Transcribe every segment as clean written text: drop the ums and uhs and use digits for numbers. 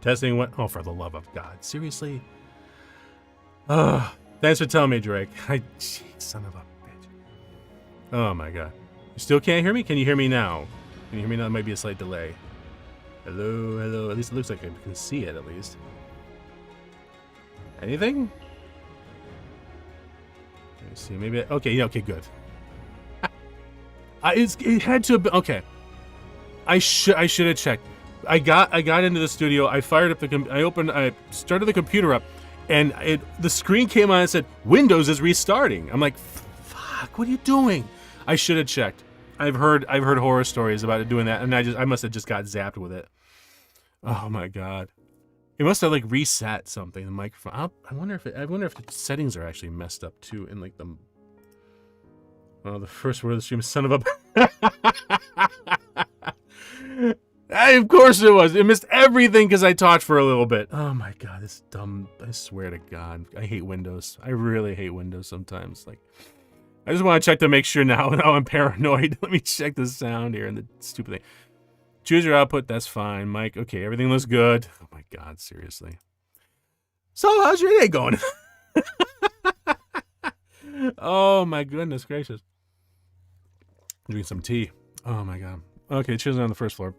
Testing what? Oh, for the love of God. Seriously? Thanks for telling me, Drake. Son of a bitch. Oh my God. You still can't hear me? Can you hear me now? Can you hear me now? There might be a slight delay. Hello, hello. At least it looks like I can see it, at least. Anything? Let me see. Maybe. Okay, yeah, okay, good. It had to have been. Okay. I should have checked. I got into the studio. I fired up I started the computer up, and the screen came on and said Windows is restarting. I'm like, fuck, what are you doing? I should have checked. I've heard horror stories about it doing that, and I must have just got zapped with it. Oh my God. It must have like reset something. The microphone. I wonder if the settings are actually messed up too. In like the first word of the stream is son of a. Of course it was. It missed everything because I talked for a little bit. Oh my God, this is dumb. I swear to God, I hate Windows. I really hate Windows sometimes. Like, I just want to check to make sure now. Now I'm paranoid. Let me check the sound here and the stupid thing. Choose your output. That's fine, Mike. Okay, everything looks good. Oh my God, seriously. So how's your day going? Oh my goodness gracious. Doing some tea. Oh my God. Okay, chairs are on the first floor.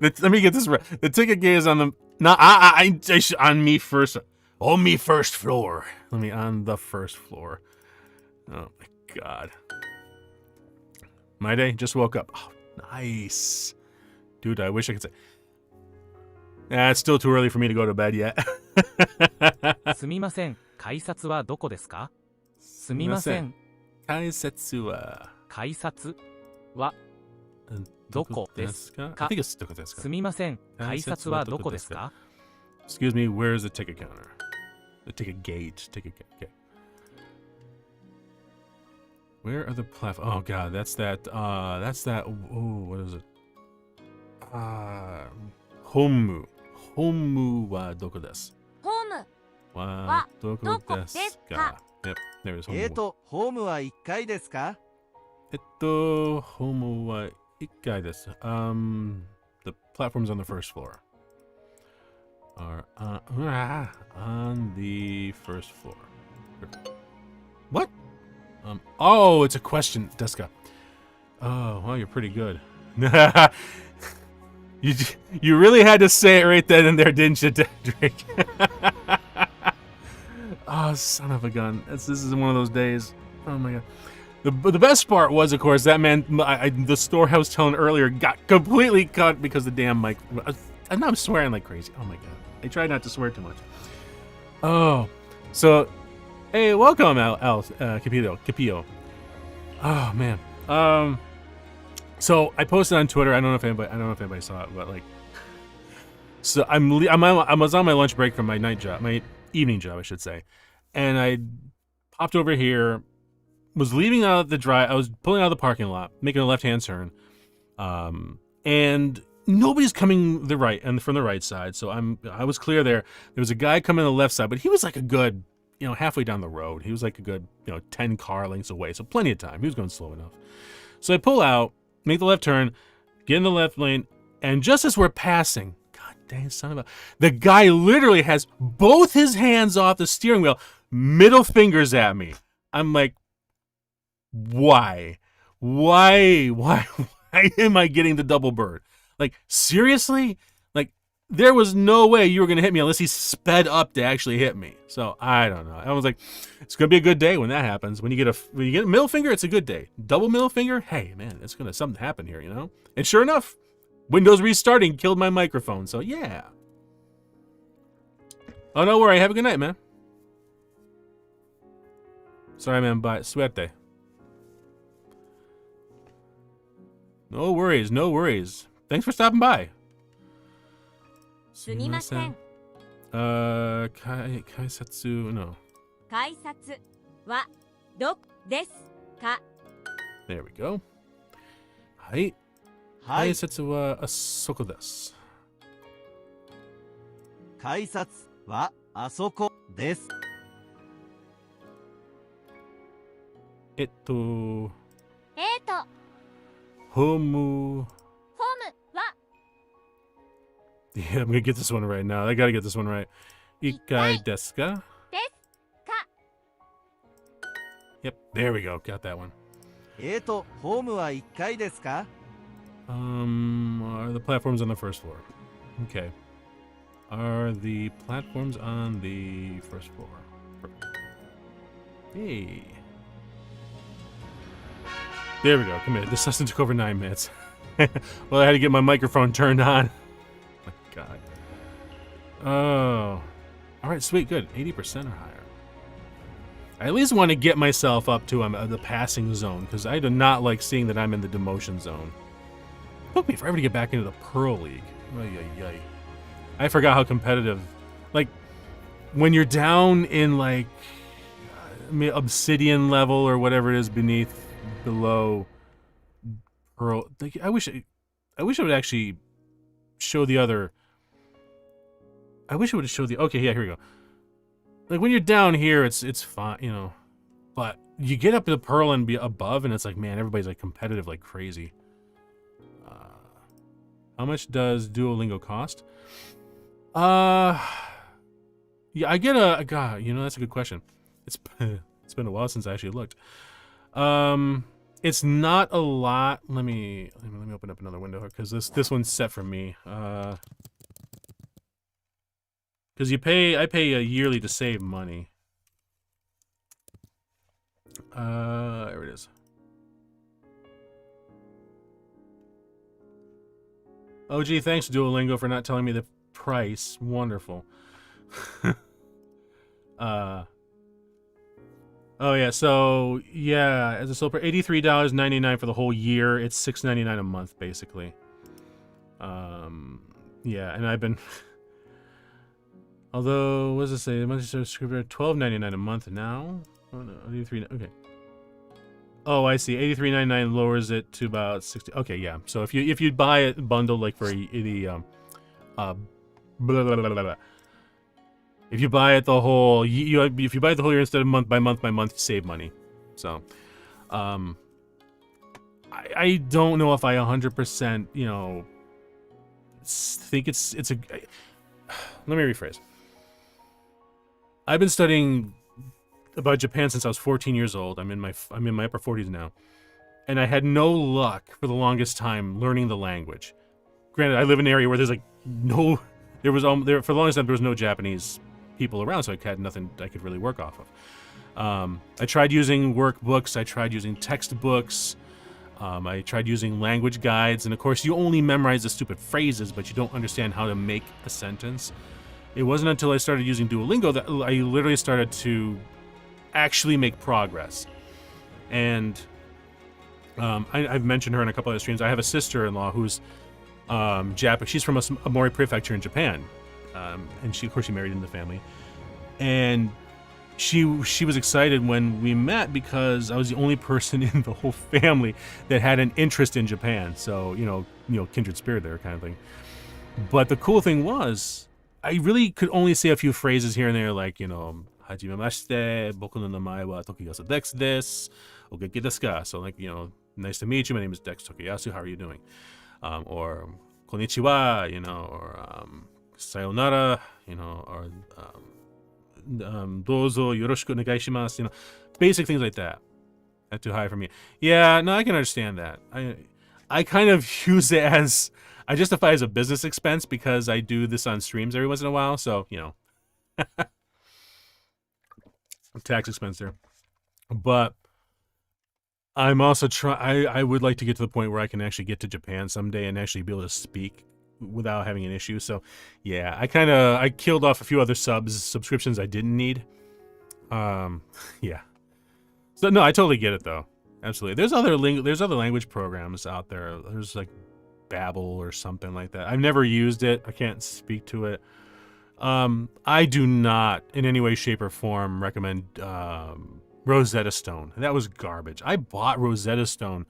Let me get this right. The ticket gate is on the on me first. On me first floor. Let me on the first floor. Oh my God. My day just woke up. Oh, nice, dude. I wish I could say. It's still too early for me to go to bed yet. すみません。改札はどこですか？すみません。改札はどこですか？ I think it's どこですか？すみません。改札はどこですか？ Excuse me, where's the ticket counter? The ticket gate. Ticket gate. Okay. Where are the platforms? Oh God, that's that. Oh, what is it? Homu. Homu wa doko desu? Home Wa doko desu ka? Yep, there's homu. ホームは1階ですか？Homu wa ikkai desu. The platforms on the first floor are on the first floor. What? Oh, it's a question, Deska. Oh, well, you're pretty good. You really had to say it right then and there, didn't you, Drake? Oh, son of a gun. This is one of those days. Oh my God. The best part was, of course, that man, the story I was telling earlier, got completely cut because the damn mic. I'm swearing like crazy. Oh my God. I try not to swear too much. Oh, so. Hey, welcome, Capillo. Oh man. So I posted on Twitter. I don't know if anybody saw it, but like, so I was on my lunch break from my evening job, I should say, and I popped over here. Was leaving out the drive. I was pulling out of the parking lot, making a left-hand turn, and nobody's coming from the right side. So I was clear there. There was a guy coming on the left side, but he was like a good, halfway down the road. He was like a good, 10 car lengths away. So plenty of time. He was going slow enough. So I pull out, make the left turn, get in the left lane, and just as we're passing, God dang son of a, the guy literally has both his hands off the steering wheel, middle fingers at me. I'm like, why am I getting the double bird? Like, seriously? Like, there was no way you were going to hit me unless he sped up to actually hit me. So, I don't know. I was like, it's going to be a good day when that happens. When you get a middle finger, it's a good day. Double middle finger? Hey, man, it's going to something happen here, And sure enough, Windows restarting killed my microphone. So, yeah. Oh, no worry. Have a good night, man. Sorry, man. Bye. Suerte. No worries, no worries. Thanks for stopping by. すみません。改札 no. 改札はどこですか? There we go. はい。改札はあそこです。改札はあそこです。ホームホームは Yeah, I'm gonna get this one right now. I gotta get this one right. Ikai desu ka? ですか Yep, there we go. Got that one. ホームは1階ですか？ Are the platforms on the first floor? Okay. Are the platforms on the first floor? Perfect. Hey. There we go. Come here. This lesson took over 9 minutes. Well, I had to get my microphone turned on. My God. Oh. All right, sweet, good. 80% or higher. I at least want to get myself up to the passing zone, because I do not like seeing that I'm in the demotion zone. It took me forever to get back into the Pearl League. Ay, ay, ay. I forgot how competitive. Like, when you're down in, like, obsidian level or whatever it is below Pearl. Like, I wish it would actually show the other. I wish it would show the. Okay, yeah, here we go. Like, when you're down here, it's fine, you know. But you get up to the Pearl and be above, and it's like, man, everybody's like competitive like crazy. How much does Duolingo cost? Yeah, I get a. God, you know, that's a good question. It's been a while since I actually looked. It's not a lot. Let me open up another window because this one's set for me. Because I pay a yearly to save money. There it is. Oh, gee, thanks, Duolingo, for not telling me the price. Wonderful. Oh, yeah, so, yeah, as a sole $83.99 for the whole year. It's $6.99 a month, basically. Yeah, and I've been... Although, what does it say? Monthly subscription, $12.99 a month now? Oh, no, 83, okay. Oh, I see. $83.99 lowers it to about 60. Okay, yeah. So if you buy it bundled like for the blah, blah, blah, blah, blah. If you buy it the whole if you buy it the whole year instead of month by month, you save money. So I don't know if I 100%, you know, think it's a let me rephrase. I've been studying about Japan since I was 14 years old. I'm in my upper 40s now, and I had no luck for the longest time learning the language. Granted, I live in an area where there's like no, there for the longest time there was no Japanese people around, so I had nothing I could really work off of. I tried using workbooks, I tried using textbooks, I tried using language guides, and of course you only memorize the stupid phrases, but you don't understand how to make a sentence. It wasn't until I started using Duolingo that I literally started to actually make progress. And I've mentioned her in a couple of streams. I have a sister-in-law who's Japanese. She's from a Mori prefecture in Japan, and she married into the family. And she was excited when we met because I was the only person in the whole family that had an interest in Japan. So you know, kindred spirit there kind of thing. But the cool thing was, I really could only say a few phrases here and there, like, you know, hajimemashite, boku no namae wa Tokiyasu Dex desu, o genki desu ka? So, like, you know, nice to meet you, my name is Dex Tokiyasu, how are you doing? Or konnichiwa, you know, or sayonara, you know, or dozo yoroshiku onegai shimasu, you know, basic things like that. That's too high for me. Yeah, no, I can understand that. I kind of use it as, I justify it as a business expense because I do this on streams every once in a while, so, you know. Tax expense there. But I'm also I would like to get to the point where I can actually get to Japan someday and actually be able to speak without having an issue. So, yeah, I killed off a few other subscriptions I didn't need. Yeah. So, no, I totally get it, though. Absolutely. There's other language programs out there. There's, like, Babbel or something like that. I've never used it. I can't speak to it. I do not in any way, shape, or form recommend Rosetta Stone. That was garbage. I bought Rosetta Stone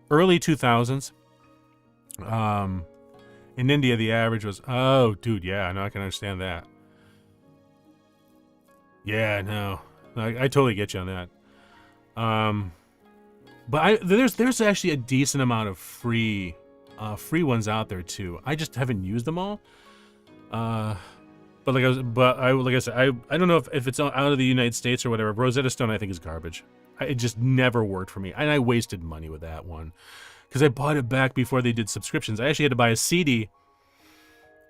early 2000s. In India, the average was, oh, dude, yeah, no, I can understand that. Yeah, no, I totally get you on that. But there's actually a decent amount of free free ones out there too. I just haven't used them all. But like I said, I don't know if it's out of the United States or whatever. Rosetta Stone I think is garbage. It just never worked for me, and I wasted money with that one because I bought it back before they did subscriptions. I actually had to buy a CD,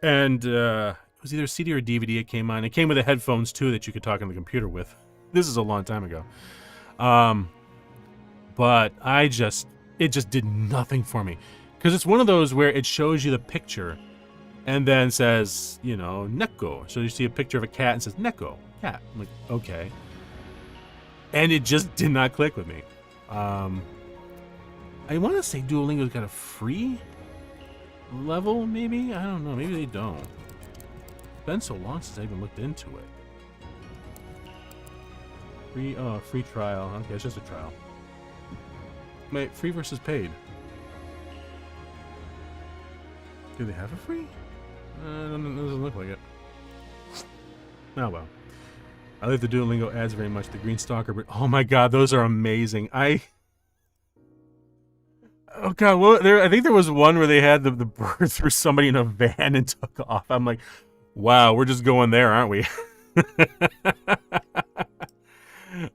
and it was either a CD or a DVD. It came on. It came with the headphones too that you could talk on the computer with. This is a long time ago. But it just did nothing for me because it's one of those where it shows you the picture and then says, you know, Neko. So you see a picture of a cat and says Neko, cat. I'm like, okay. And it just did not click with me. I want to say Duolingo's got a free level, maybe? I don't know. Maybe they don't. It's been so long since I even looked into it. Free trial. Okay, it's just a trial. Wait, free versus paid. Do they have a free? It doesn't look like it. Oh well. I like the Duolingo ads very much. The Green Stalker, but oh my god, those are amazing. Oh god, well, I think there was one where they had the bird threw somebody in a van and took off. I'm like, wow, we're just going there, aren't we?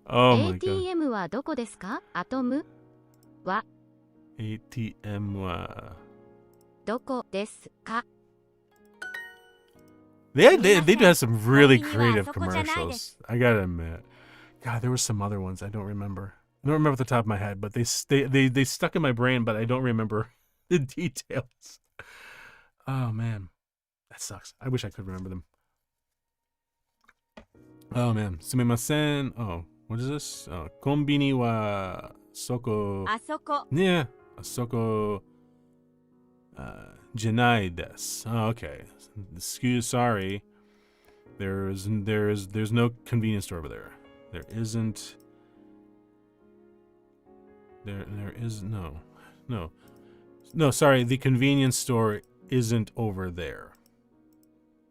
Oh my god. ATM はどこですか？アトムは ATM はどこですか？ They do have some really creative commercials. I gotta admit. God, there were some other ones I don't remember. I don't remember off the top of my head, but they stuck in my brain, but I don't remember the details. Oh man, that sucks. I wish I could remember them. Oh man, sumimasen. Oh, what is this? Oh, konbini wa soko. あそこ Yeah, soko. Janai desu. Oh, okay. Sorry. There's no convenience store over there. There isn't. There is no. Sorry, the convenience store isn't over there.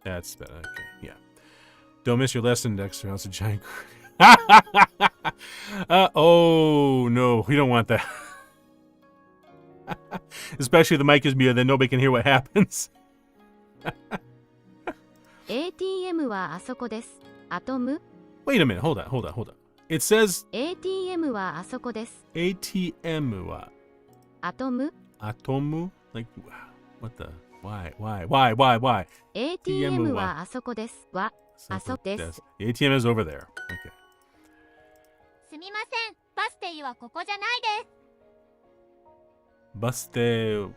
That's better. Okay, yeah. Don't miss your lesson, Dexter. Else a giant. Oh no, we don't want that. Especially if the mic is muted, then nobody can hear what happens. ATM はあそこです。アトム Wait a minute, hold on. It says ATM はあそこです。 ATM はアトム Atomu? Like, what the? Why? ATM はあそこです。はあそこです。 The ATM is over there. Okay. すみません。バス停はここじゃないです。 Baste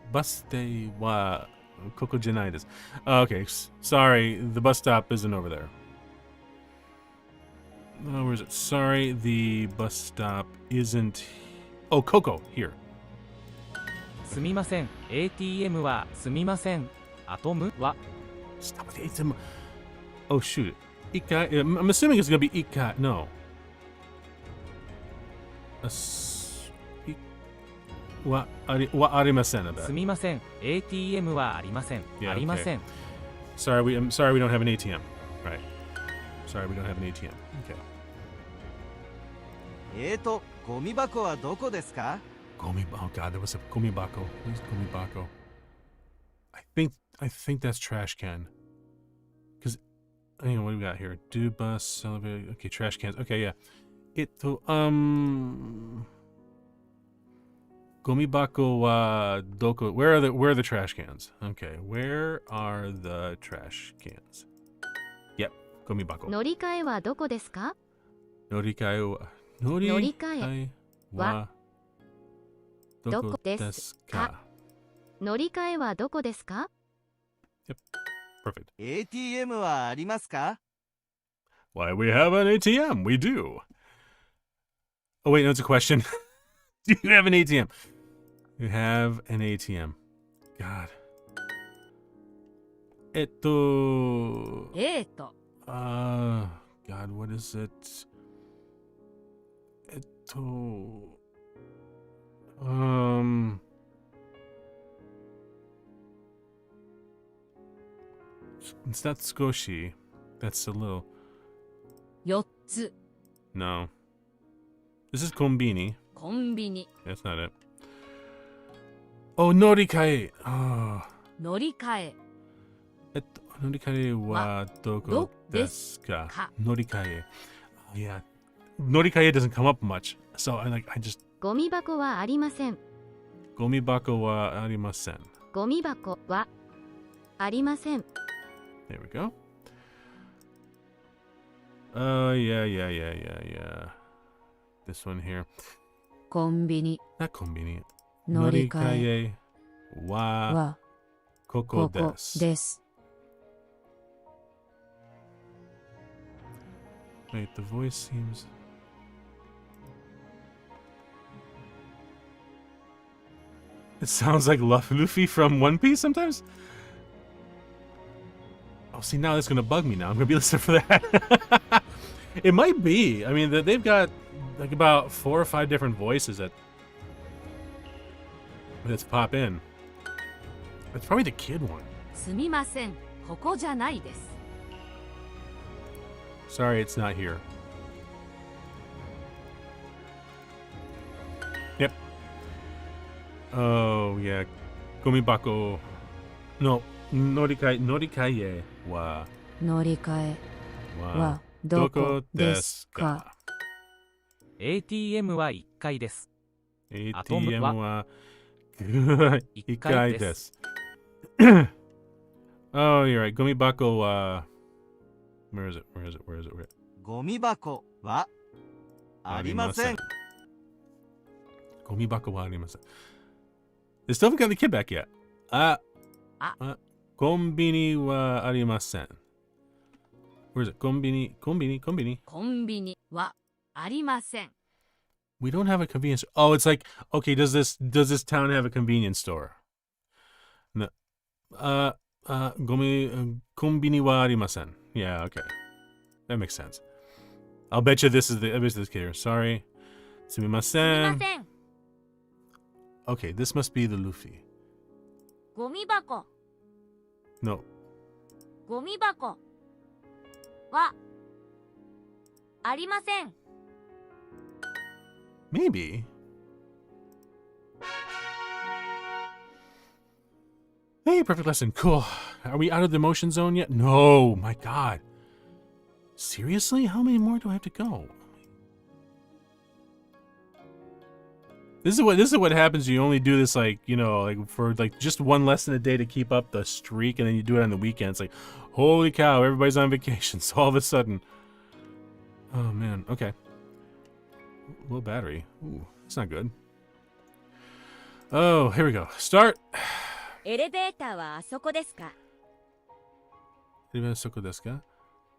wa koko janai desu. Okay, sorry, the bus stop isn't over there. Oh, where is it? Sorry, the bus stop isn't. Oh, Coco, here. すみません ATM はすみませんアトムは Stop with the ATM. Oh, shoot. Ikai. I'm assuming it's going to be Ikai. No. Wa arimasen, I bet. すみません ATM はありません Yeah, ありません I'm sorry we don't have an ATM. Right. Sorry we don't have an ATM. Okay. ゴミ箱はどこですか？ Oh god, there was a gomibako. Where's gomibako? I think that's trash can. Cause hang on, what do we got here? Do bus, elevator. Okay, trash cans. Okay, yeah. Gomibako wa doko. Where are the trash cans? Okay, where are the trash cans? Yep, gomibako. 乗り換えはどこですか？ Norikae wa 乗り換えは doko desu ka? 乗り換えはどこですか？ Yep, perfect. ATM はありますか？ Why, we have an ATM. We do. Oh wait, no, it's a question. Do you have an ATM? You have an ATM. God. God, what is it? It's not Skoshi. That's a little. 4つ No. This is Konbini. コンビニ That's not it. Oh, norikae. Oh. 乗り換え Norikae wa doko do desu ka? ka. Norikae. Oh, yeah. Norikae doesn't come up much. So I just ゴミ箱はありません。 gomibako wa arimasen. ゴミ箱はありません。 There we go. Oh, yeah. This one here. コンビニ Not convenient. 乗り換え Norikae wa は koko ここ desu. です。 Wait, the voice seems... It sounds like Luffy from One Piece sometimes? Oh, see, now that's gonna bug me now. I'm gonna be listening for that. It might be. I mean, they've got like about 4 or 5 different voices that let's pop in. That's probably the kid one. すみません、ここじゃないです。 Sorry, it's not here. Yep. Oh, yeah. Gomibako. No. Norikae wa 乗り換え wa はどこですか。 ATM は1階です。 ATM は1階です。 Oh, you're right. Gomibako wa... Where is it? ゴミ箱はありません。 Gomibako wa arimasen. They still haven't got the kid back yet. Konbini wa arimasen. Where is it? Konbini. コンビニはありません。 We don't have a convenience. Oh, it's like, okay, does this town have a convenience store? No. Konbini wa arimasen. Yeah, okay. That makes sense. I'll bet you this is the kid here. Sorry. すみません。すみません。 Okay, this must be the Luffy. ゴミ箱、 No. ゴミ箱はありません。 Maybe. Hey, perfect lesson. Cool. Are we out of the motion zone yet? No, my God. Seriously? How many more do I have to go? This is what happens. You only do this like for like just one lesson a day to keep up the streak, and then you do it on the weekends. Like, holy cow, everybody's on vacation. So all of a sudden, oh man. Okay. Low battery. Ooh, that's not good. Oh, here we go. Start. エレベーターはあそこですか。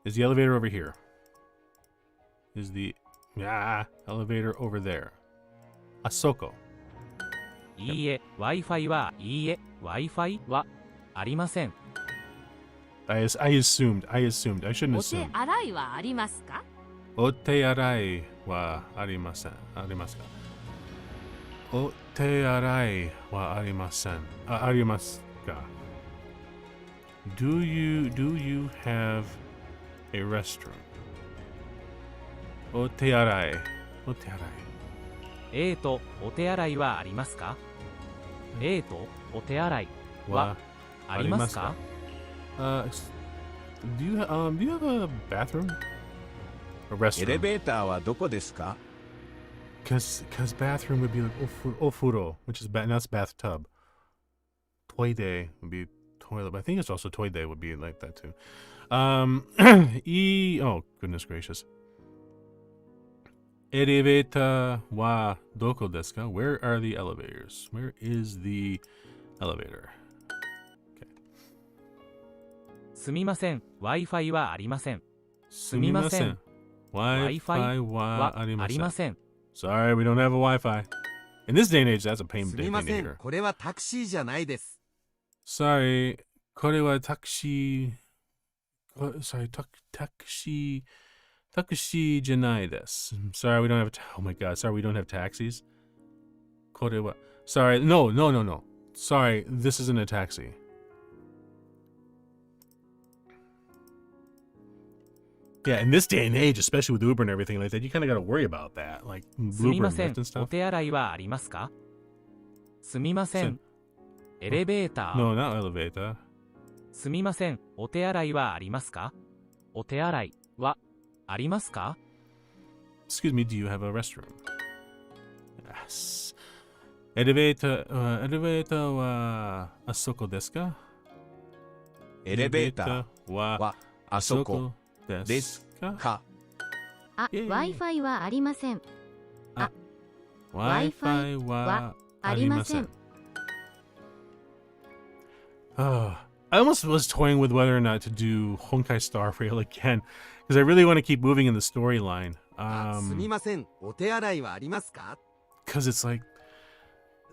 Is the elevator over here? Is the elevator over there? Asoko. いいえ、Wi-Fi はいいえ、Wi-Fi はありません。 I assumed. I shouldn't お手 assume. 洗いはありますか。 Otearai wa arimasen. Arimasu ka? Otearai wa arimasen. Arimasu ka? Do you have a restroom? Otearai. A とお手洗いはありますか？ A とお手洗いはありますか？ Do you have a bathroom? A restroom? エレベーターはどこですか？ Cause bathroom would be like ofuro, which is that's bathtub. Toide would be toilet, but I think it's also toide would be like that too. Oh goodness gracious. Elevator wa doko desu ka? Where are the elevators? Where is the elevator? すみません、Wi-Fi はありません。すみません。 Wi-Fi は wa ありま arimasen. せん。 Sorry, we don't have a Wi-Fi. In this day and age, that's a pain す thing みま to せん、 hear. これはタクシーじゃないです。 Sorry, これはタクシー。Sorry, タクシーじゃないです。Sorry, we don't have. Oh my God, sorry, we don't have taxis. これは。Sorry, no. Sorry, this isn't a taxi. Yeah, in this day and age, especially with Uber and everything like that, you kind of got to worry about that, like すみ Uber ま and せん Lyft and、お stuff. 手洗いはありますか？すみません、エレベーター。 No, not elevator. すみません、お手洗いはありますか？お手洗いはありますか？ Excuse me, do you have a restroom? Yes. Elevator, elevator はあそこですか？エレベーターははあそこでですすか？か？あ、イェーイ Wi-Fi はありません。Wi-Fi はありません。I almost was toying with whether or not to do Honkai Star Rail again because I really want to keep moving in the storyline. すみません、お手洗いはありますか？ Because it's like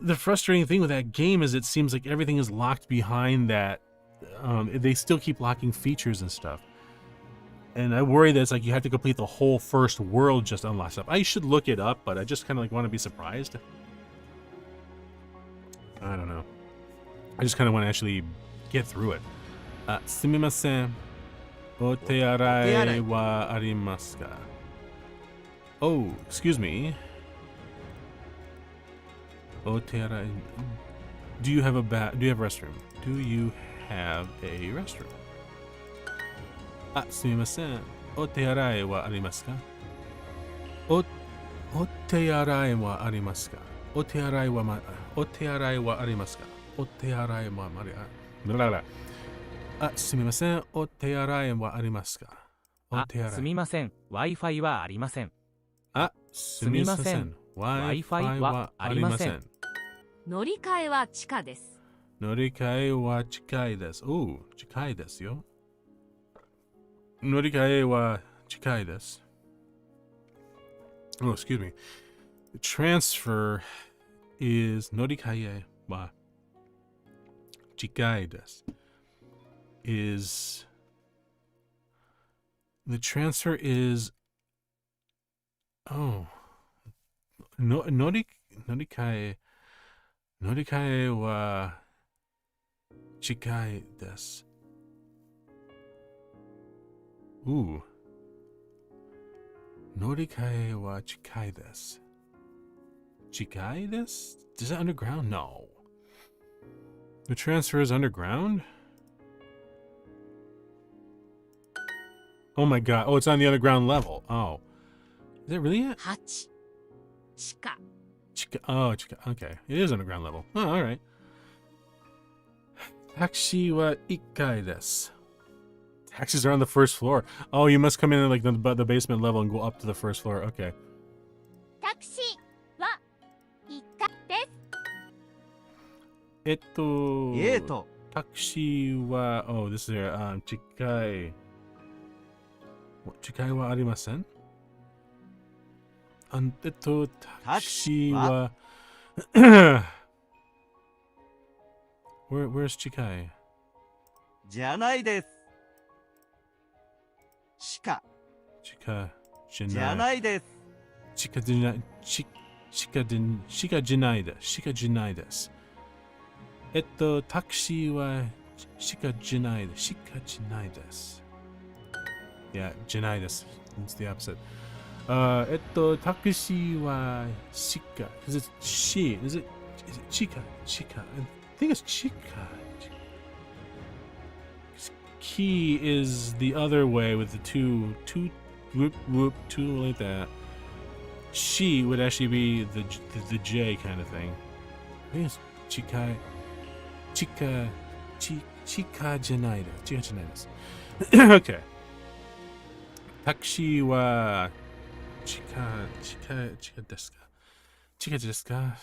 the frustrating thing with that game is it seems like everything is locked behind that. They still keep locking features and stuff. And I worry that it's like you have to complete the whole first world just to unlock stuff. I should look it up, but I just kind of like want to be surprised. I don't know. I just kind of want to actually get through it. すみません。お手洗いはありますか? Oh, excuse me. お手洗い Do you have a do you have a restroom? Do you have a restroom? すみません。お手洗いはありますか? お手洗いはありますか? お手洗いはありますか? お手洗いはすみません。お手洗いはありますか? お手洗い。すみません、Wi-Fi はありません。すみません。Wi-Fi はありません。乗り換えは地下です。乗り換えは近いです。おう、近いですよ。乗り換えは近いです。Oh, excuse me. Transfer is 乗り換えは近いです。Is the transfer is乗り換えは近いです。乗り換えは近いです。近いです? Is that underground? No. The transfer is underground? Oh my god. Oh, it's on the underground level. Oh. Is that really it? 8地下 Oh, okay. It is underground level. Oh, alright. Taxi wa 1階です. Taxis are on the first floor. Oh, you must come in at like the basement level and go up to the first floor. Okay. タクシーは1階です。タクシーは Oh, this is here. 近いはありません? タクシーはWhere's 近い? じゃないです。しかじゃないです。近じゃないです。タクシーは近じゃないです。Yeah, じゃないです。It's the opposite. タクシーは近。Is it she? Is it Chica? I think it's Chica. Key is the other way with the two whoop whoop two like that. She would actually be the J kind of thing. I think it's Chica Janaitis. Okay. Taxi wa Chica desu ka? Chica desu ka?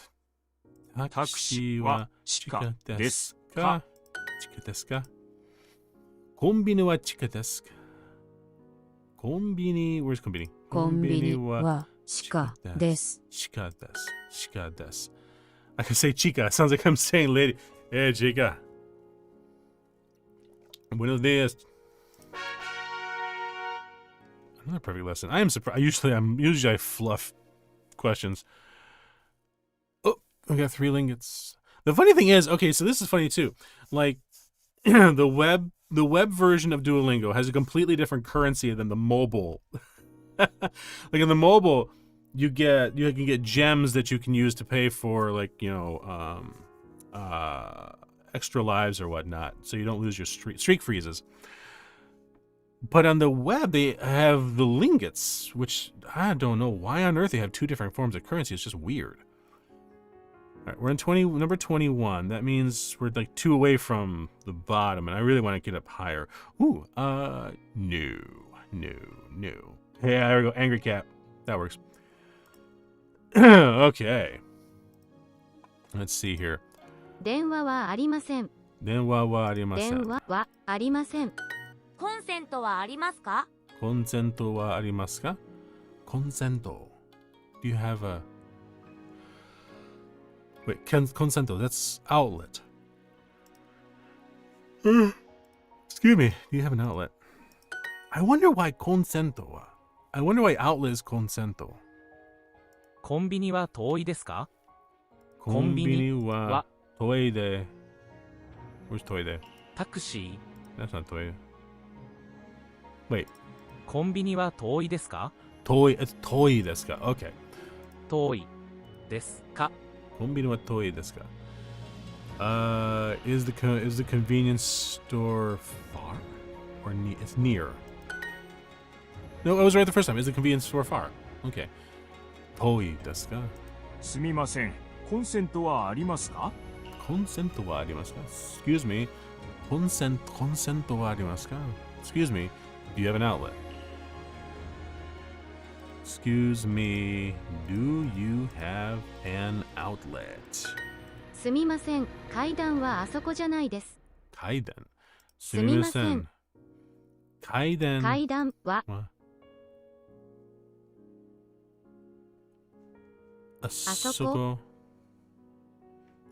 Taxi wa Chica desu ka? Chica desu ka? コンビニは地下ですか? コンビニ Where's コンビニ? コンビニは地下です。地下です. I can say chica. It sounds like I'm saying lady. Hey, chica. Buenos dias. Another perfect lesson. I am surprised. Usually I fluff questions. Oh, I got 3 lingots. The funny thing is, okay, so this is funny too. Like the web version of Duolingo has a completely different currency than the mobile. Like in the mobile, you can get gems that you can use to pay for, like, extra lives or whatnot, so you don't lose your streak freezes. But on the web, they have the lingots, which I don't know why on earth they have 2 different forms of currency. It's just weird. All right, we're in number 21. That means we're like 2 away from the bottom, and I really want to get up higher. Ooh, no. Hey, there we go. Angry cat. That works. Okay. Let's see here. 電話はありません。電話はありません。電話はありません。コンセントはありますか？コンセントはありますか？コンセント。Do you have a... Wait, consento, that's outlet. Excuse me, do you have an outlet? I wonder why consento. I wonder why outlet is consento. コンビニは遠いですか？コンビニは遠いで。Where's 遠いで？タクシー。 That's not 遠い。Wait. コンビニは遠いですか？遠い、it's 遠いですか？ Okay. 遠いですか？コンビニは遠いですか？ Is the convenience store far? Or it's near? No, I was right the first time. Is the convenience store far? Okay. 遠いですか？すみません。コンセントはありますか？コンセントはありますか？ Excuse me. コンセントはありますか？ Excuse me. Do you have an outlet? Excuse me. Do you have an outlet? すみません。階段はあそこじゃないです。階段。すみません。階段。階段はあそこ。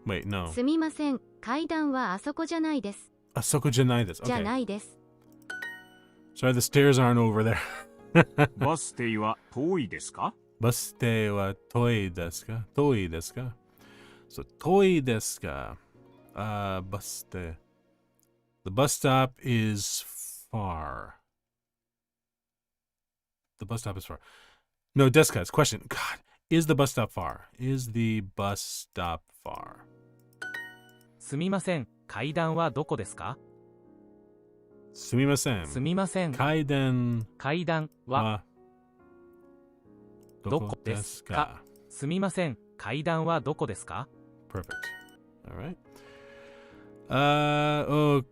Wait, no. すみません。階段はあそこじゃないです。あそこじゃないです。じゃないです。Sorry, the stairs aren't over there. バス停は遠いですか？バス停は遠いですか？遠いですか？ So 遠いですか？バス停。The bus stop is far. The bus stop is far. No, deska, it's question. God, is the bus stop far? Is the bus stop far? すみません。階段はどこですか？すみません。すみません。階段はどこですか？すみません。階段はどこですか？ Perfect. All right. Conciento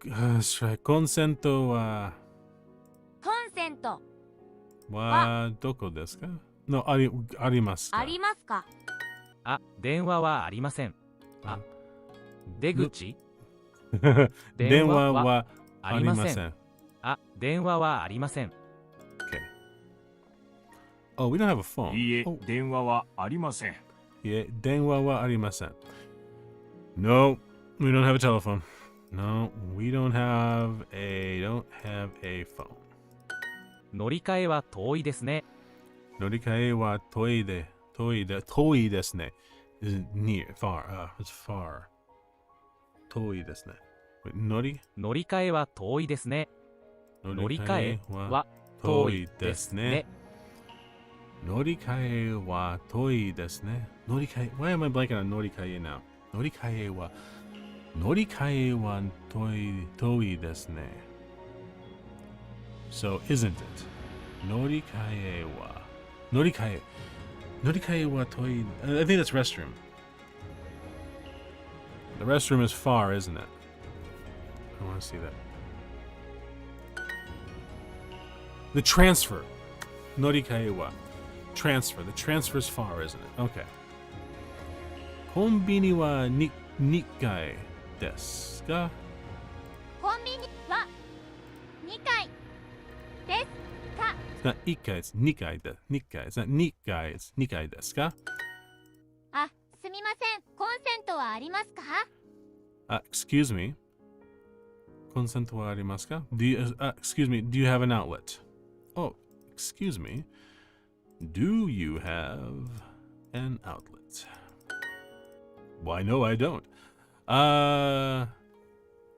コンセントはどこですか？ No, ありますか？ありますか？あ、電話はありません。あ、出口電話はありません。あ、電話はありません。Okay. Oh, we don't have a phone. いいえ、 Oh, 電話はありません。いえ、電話はありません。No, we don't have a telephone. No, we don't have a phone. 乗り換えは遠いですね。乗り換えは遠いですね。Is near, far, it's far. 遠いですね。乗り換えは遠いですね。乗り換えは遠いですね。乗り換えは遠いですね。乗り換え Why am I blanking on 乗り換え now? 乗り換えは遠いですね。So, isn't it? 乗り換えは遠い I think that's restroom. The restroom is far, isn't it? I want to see that. The transfer. 乗り換えは transfer. The transfer is far, isn't it? Okay. コンビニは2階ですか？コンビニは2階ですか？ It's not 1階、it's 2階です。2階。It's not 2階、it's 2階ですか？あ、すみません。コンセントはありますか？Excuse me. コンセントはありますか？ Excuse me, do you have an outlet? Oh, excuse me. Do you have an outlet? Why, no, I don't.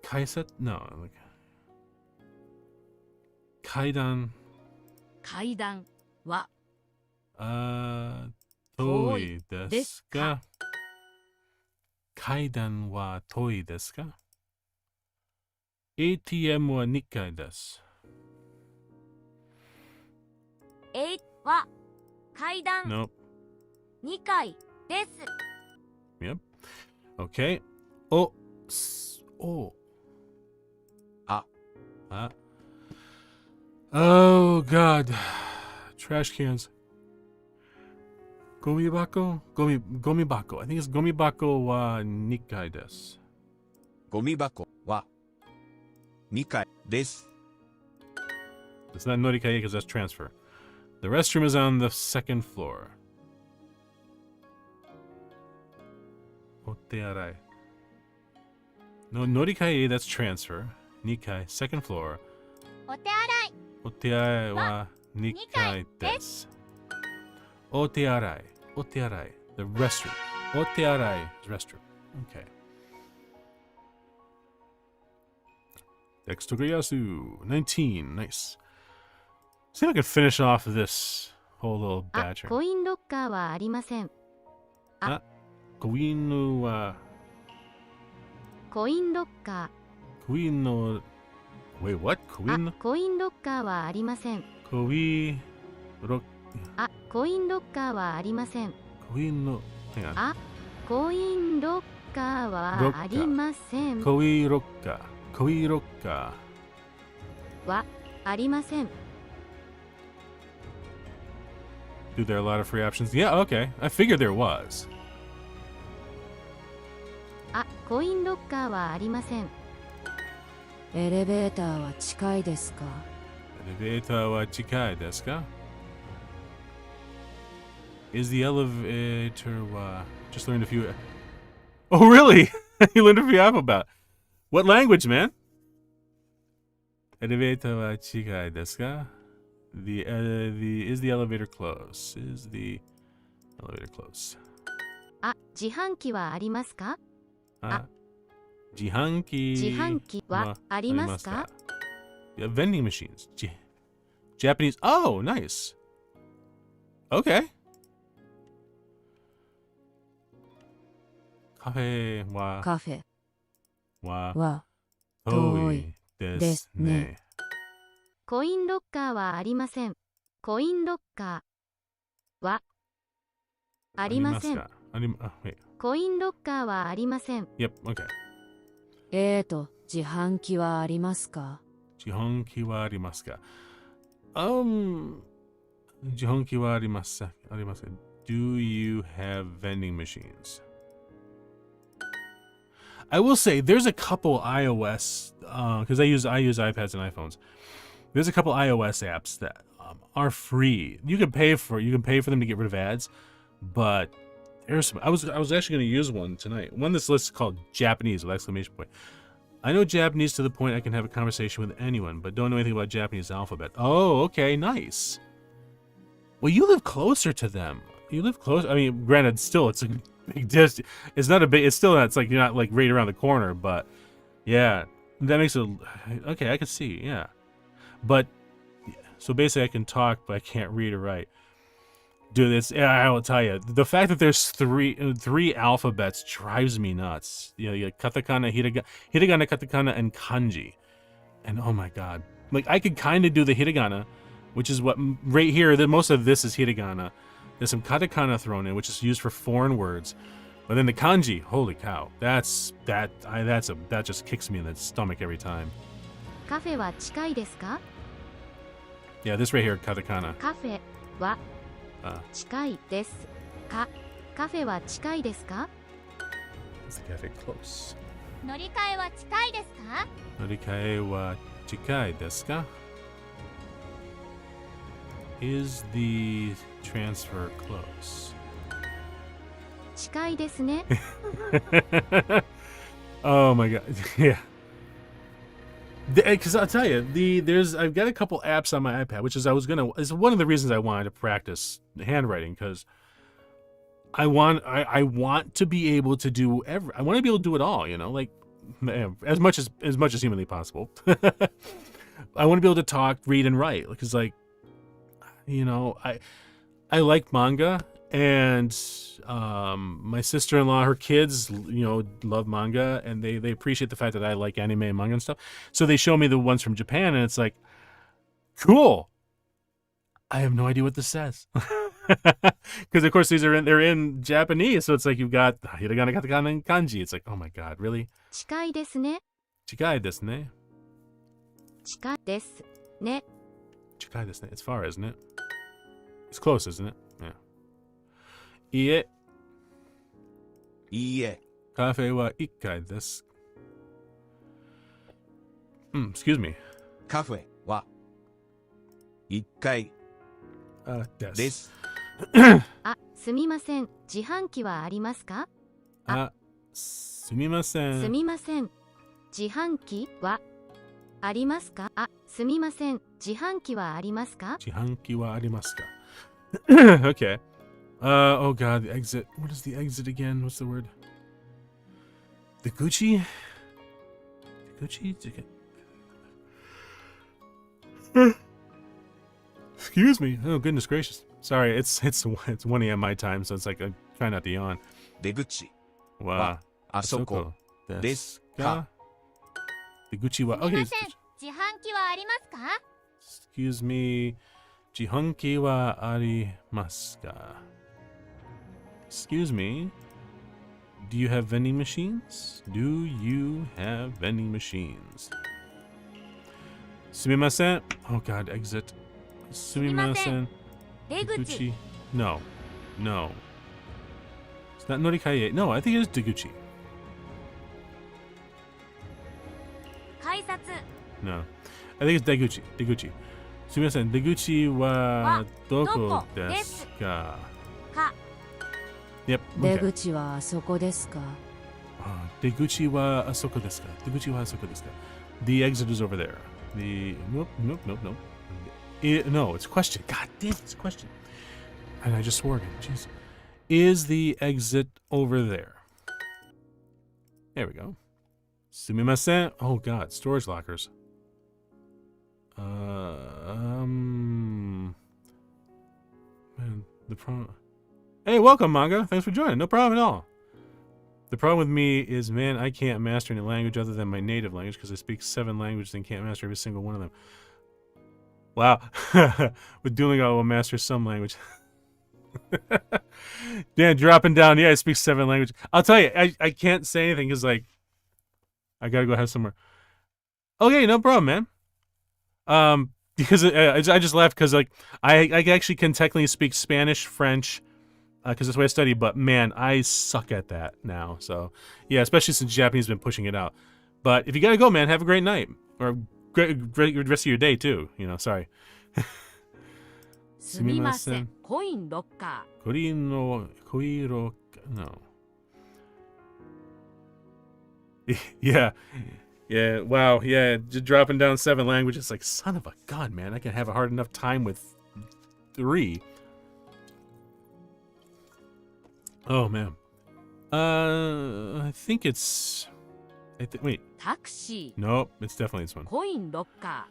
階段 No. 階段は遠いですか？階段は遠いですか？ ATM は2階です。えは階段 Nope. 2階です。 Yep. Okay. Oh. Oh. Ah. Ah. Oh, God. Trash cans. Gomibako? Gomibako. I think it's Gomibako wa 2階です。ゴミ箱は2階です。 It's not norikae because that's transfer. The restroom is on the second floor. Otearai. No, norikae, that's transfer. Nikai, second floor. お手洗い Otearai wa 2階です。Otearai. Otearai. The restroom. Otearai is restroom. Okay. Dextogayasu. 19. Nice. See if I can finish off this whole little あ、 badger. コインロッカーはありません。 Koinu wa コインロッカ Koino. Wait, what? ー。あ、 Koino? コインロッカーはありません。 Koi.あ、コインロッカーはありません。 Koino. Hang on. あ、コインロッカーはありません。 Koiroka. Koiroka. はありません。 Dude, there are a lot of free options. Yeah, okay. I figured there was. あ、コインロッカーはありません。エレベーターは近いですか？ Elevator wa chikai desu ka? Is the elevator wa... Just learned a few... Oh, really? You learned a few alphabet. What language, man? Elevator wa chikai desu ka? Is the elevator close? Is the elevator close? あ、自販機はありますか？ Jihanki. 自販機はありますか？ Yeah, vending machines. Japanese. Oh, nice. Okay. Cafe wa カフェ wa は toi で desu すね。 ne. コインロッカーはありません。コインロッカーはありません。 Wait. コインロッカーはありません。 Yep. Okay. 自販機はありますか？ Jihonki wa arimasu ka? Jihonki wa arimasu. Do you have vending machines? I will say there's a couple iOS because I use iPads and iPhones. There's a couple iOS apps that are free. You can pay for them to get rid of ads, but there's some. I was actually going to use one tonight. One this list is called Japanese with exclamation point. I know Japanese to the point I can have a conversation with anyone, but don't know anything about Japanese alphabet. Oh, okay, nice. Well, you live closer to them. You live close. I mean, granted, still it's a big distance. It's not a big. It's still not. It's like you're not like right around the corner, but yeah, that makes it okay. I can see. Yeah, but so basically, I can talk, but I can't read or write. Dude, it's I will tell you, the fact that there's three alphabets drives me nuts. You got katakana, hiragana, katakana, and kanji. And oh my god, like I could kind of do the hiragana, which is what right here. Most of this is hiragana. There's some katakana thrown in, which is used for foreign words. But then the kanji, holy cow, that just kicks me in the stomach every time. カフェは近いですか？ Yeah, this right here, katakana. カフェは Uh, 近いですか？カフェは近いですか？ is the cafe close? 乗り換えは近いですか？ Norikae wa chikai desu ka? Is the transfer close? 近いですね。 Oh my god, yeah. Because I'll tell you, I've got a couple apps on my iPad, which is one of the reasons I wanted to practice handwriting, because I want to be able to do I want to be able to do it all, like as much as humanly possible. I want to be able to talk, read, and write, because I like manga, And my sister-in-law, her kids, love manga, and they appreciate the fact that I like anime and manga and stuff. So they show me the ones from Japan, and it's like, cool. I have no idea what this says. Because of course they're in Japanese, so it's like you've got hiragana, katakana, and kanji. It's like, oh my god, really? 近いですね。 Chikai desu ne. 近いですね。 Chikai desu ne. It's far, isn't it? It's close, isn't it? Yeah. Ie, いいえ。カフェは1階です. Excuse me. カフェは1階です。です。あ、すみません。自販機はありますか？すみません。すみません。自販機はありますか？あ、すみません。自販機はありますか？自販機はありますか? Okay. Oh god, the exit. What is the exit again? What's the word? The Gucci? The Gucci? Excuse me. Oh goodness gracious. Sorry, it's 1 a.m. my time, so it's like I try not to yawn. 出口 Wa あそこですか? The Gucci wa. すみ Okay. ません。自販機はありますか？ Excuse me. 自販機はありますか? Excuse me. Do you have vending machines? Do you have vending machines? すみません. Oh god, exit. すみません. 出口。 No. No. It's not Norikaye. No, I think it is Deguchi. 改札。 No. I think it's Deguchi. Deguchi. すみません。出口はどこですか? か。 Yep. 出 Okay. 口はあそこですか？出口はあそこですか? 出口はあそこですか? The exit is over there. The nope. No, it's a question. God damn, it's a question. And I just swore again. Jeez. Is the exit over there? There we go. Sumimasen. Oh god, storage lockers. Man, the problem. Hey, welcome, manga. Thanks for joining. No problem at all. The problem with me is, man, I can't master any language other than my native language because I speak 7 languages and can't master every single one of them. Wow. With Duolingo, I will master some language. Yeah, dropping down. Yeah, I speak 7 languages. I'll tell you, I can't say anything because, like, I gotta go have somewhere. Okay, no problem, man. Because I just laughed because, like, I actually can technically speak Spanish, French, because that's what I study, but man, I suck at that now. So, yeah, especially since Japanese has been pushing it out. But if you gotta go, man, have a great night. Or great rest of your day, too. Sorry. すみません。コインロッカ Koiro, no. Yeah. Yeah, wow. Yeah, just dropping down 7 languages. Like, son of a gun, man. I can have a hard enough time with 3. Oh, man. I think it's... wait. ー。タクシ Nope, it's definitely this one. ー。コインロッカ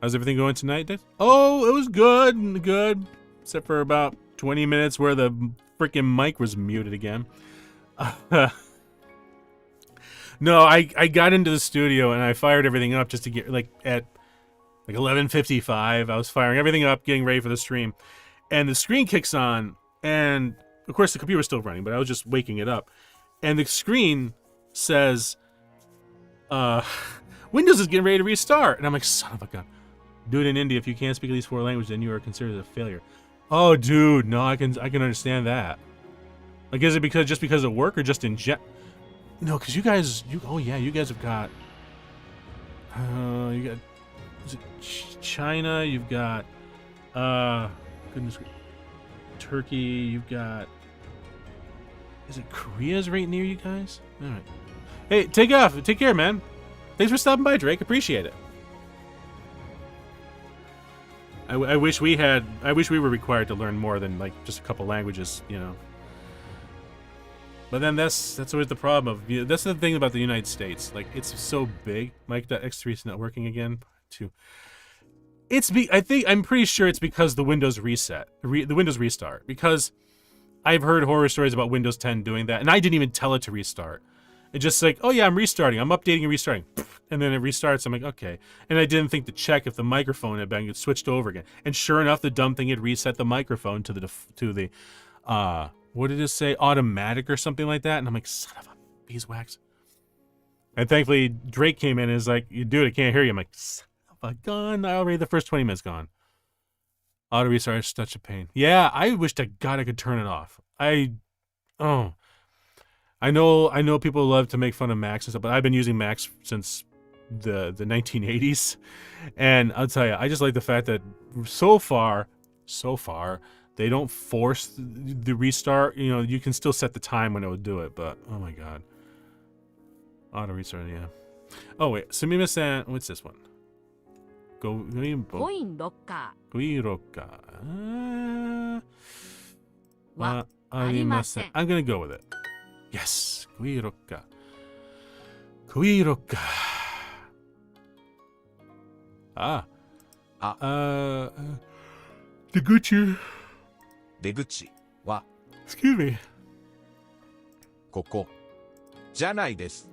How's everything going tonight, Dave? Oh, it was good. Good. Except for about 20 minutes where the freaking mic was muted again. No, I got into the studio and I fired everything up just to get, like, at 11:55. I was firing everything up, getting ready for the stream. And the screen kicks on, and of course the computer was still running, but I was just waking it up. And the screen says, Windows is getting ready to restart. And I'm like, son of a gun. Do it in India. If you can't speak at least 4 languages, then you are considered a failure. Oh, dude, no, I can understand that. Like, is it just because of work or just in No, because you guys have got, is it China, you've got, goodness, Turkey, you've got, is it Korea's right near you guys? All right. Hey, take care, man. Thanks for stopping by, Drake. Appreciate it. I wish we were required to learn more than, like, just a couple languages, But then that's always the problem of, that's the thing about the United States. Like, it's so big. Mike, that X3 is not working again. I'm pretty sure it's because the Windows reset, the Windows restart. Because I've heard horror stories about Windows 10 doing that, and I didn't even tell it to restart. It's just like, oh yeah, I'm restarting. I'm updating and restarting. And then it restarts. I'm like, okay. And I didn't think to check if the microphone had been switched over again. And sure enough, the dumb thing had reset the microphone to the what did it say? Automatic or something like that. And I'm like, son of a beeswax. And thankfully, Drake came in and is like, you dude, I can't hear you. I'm like, son of a gun. Already the first 20 minutes gone. Auto restart is such a pain. Yeah, I wish to God I could turn it off. I know people love to make fun of Macs and stuff, but I've been using Macs since the 1980s, and I'll tell you, I just like the fact that so far they don't force the restart. You know, you can still set the time when it would do it, but oh my God, auto restart, yeah. Oh wait, sumimasen, what's this one?コインロッカ Guiroka. ーはありません。 I'm gonna go with it. Yes, Guiroka. Guiroka. Deguchi. 出口は Excuse me. ここじゃないです。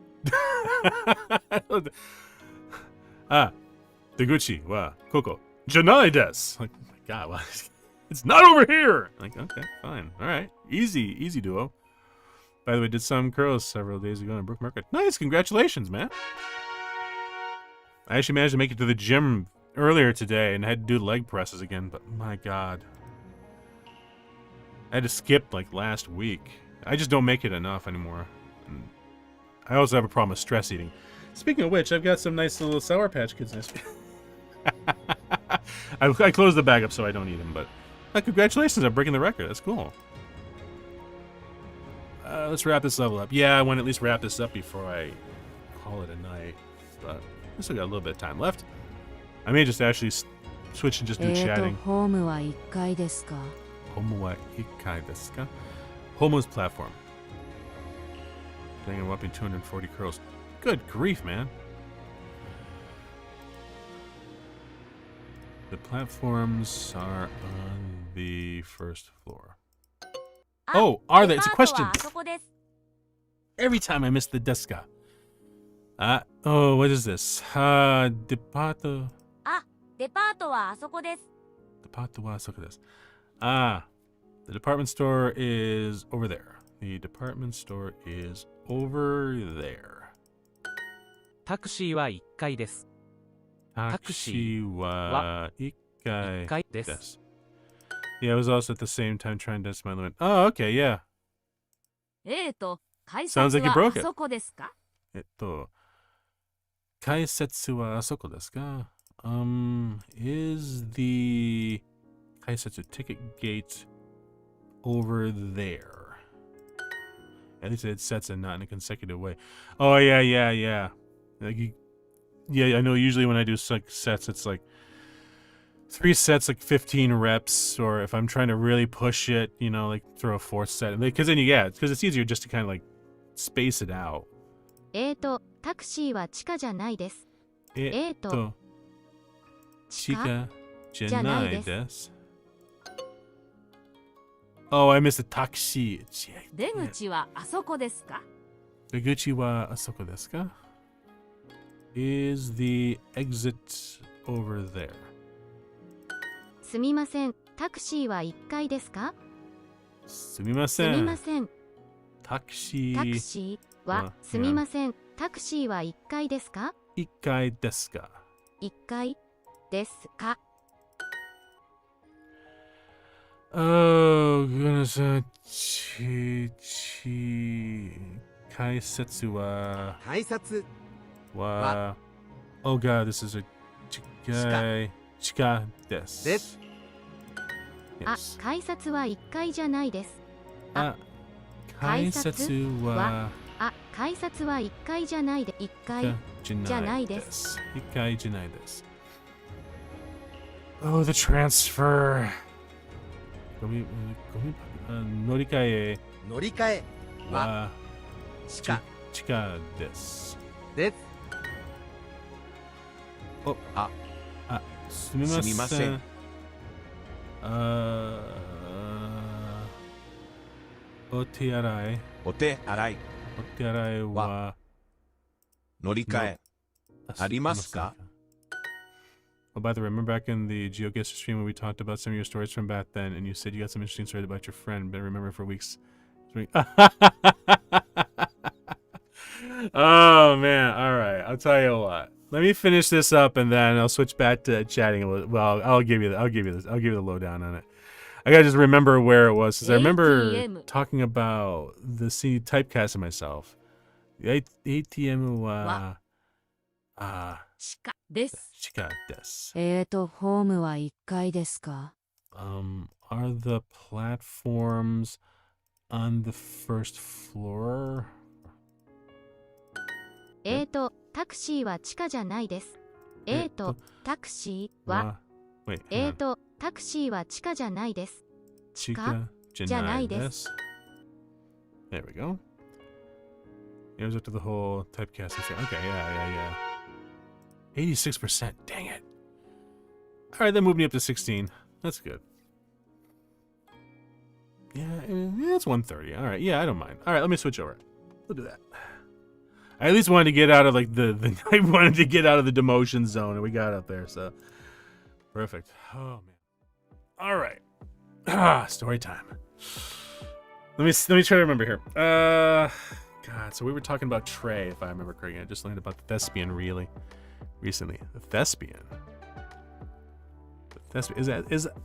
Deguchi wa koko janai desu. Like, oh my God, what? It's not over here. Like, okay, fine, all right, easy duo. By the way, did some curls several days ago in Brook Market. Nice, congratulations, man. I actually managed to make it to the gym earlier today and had to do leg presses again, but my God, I had to skip like last week. I just don't make it enough anymore. And I also have a problem with stress eating. Speaking of which, I've got some nice little Sour Patch Kids. I closed the bag up so I don't eat them, but congratulations on breaking the record. That's cool. Let's wrap this level up. Yeah, I want to at least wrap this up before I call it a night, but I still got a little bit of time left. I may just actually switch and just do chatting. ホームは1階ですか? Homo wa ikai desu ka? Homo's platform. Getting a whopping 240 curls. Good grief, man. The platforms are on the first floor. Oh, are they? It's a question. デパートはあそこです。 Every time I miss the deska. Oh, what is this? Depato. デパートはあそこです。 Depato wa soko desu. The department store is over there. The department store is over there. タクシーは1階です。 Taxi wa ikkai 1階で desu. す。 Yeah, I was also at the same time trying to test my limit. Oh, okay, yeah. 改 Sounds 札 like you は broke あ it. そこですか? Kaisetsu wa asoko desu ka? Is the Kaisetsu ticket gate over there? At least it sets it not in a consecutive way. Oh, yeah. Like I know usually when I do sets, it's like 3 sets, like 15 reps, or if I'm trying to really push it, you know, like throw a 4th set. Because then because it's easier just to kind of like space it out. タクシーは地下じゃないです。地下じゃないです。Oh, I missed the taxi. 出口はあそこですか? 出口はあそこですか? Is the exit over there? すみません、タクシーは1階ですか? すみますせん。みません、タクシタクーシーはあすみません、タクシーは1階ですか? 1階ですか? 1階ですか? Oh, goodness. 改札は改札 Oh god, this is a 地下です。です。あ、 Yes. 改札は1階じゃないです。改札は改札は1階じゃないで、1階じゃないです。 1階じゃないです。Oh, the transfer. 乗り換え乗り換えは地下地下です。です。すみません。すみません。Otearai. お手洗い Otearai wa 乗り換えありますか Oh, by the way, remember back in the GeoGuessr stream when we talked about some of your stories from back then, and you said you got some interesting stories about your friend, but I remember for weeks. Oh man! All right, I'll tell you what. Let me finish this up, and then I'll switch back to chatting. Well, I'll give you the lowdown on it. I gotta just remember where it was, because I remember ATM. talking about the typecasting myself. The ATM wa 地下です。 chika desu. ホームは1階ですか？ Are the platforms on the first floor? タクシーは地下じゃないです。タクシーは Wait, hang on. タクシーは地下じゃないです。 Chika じゃないです。 There we go. It was up to the whole typecasting thing. Okay, yeah. 86%. Dang it. All right, that moved me up to 16. That's good. Yeah, it's 130. All right, yeah, I don't mind. All right, let me switch over. We'll do that. I at least wanted to get out of like the I wanted to get out of the demotion zone, and we got up there, so perfect. Oh man. All right. Story time. Let me try to remember here. God, so we were talking about Trey, if I remember correctly. I just learned about the thespian recently. The thespian. Is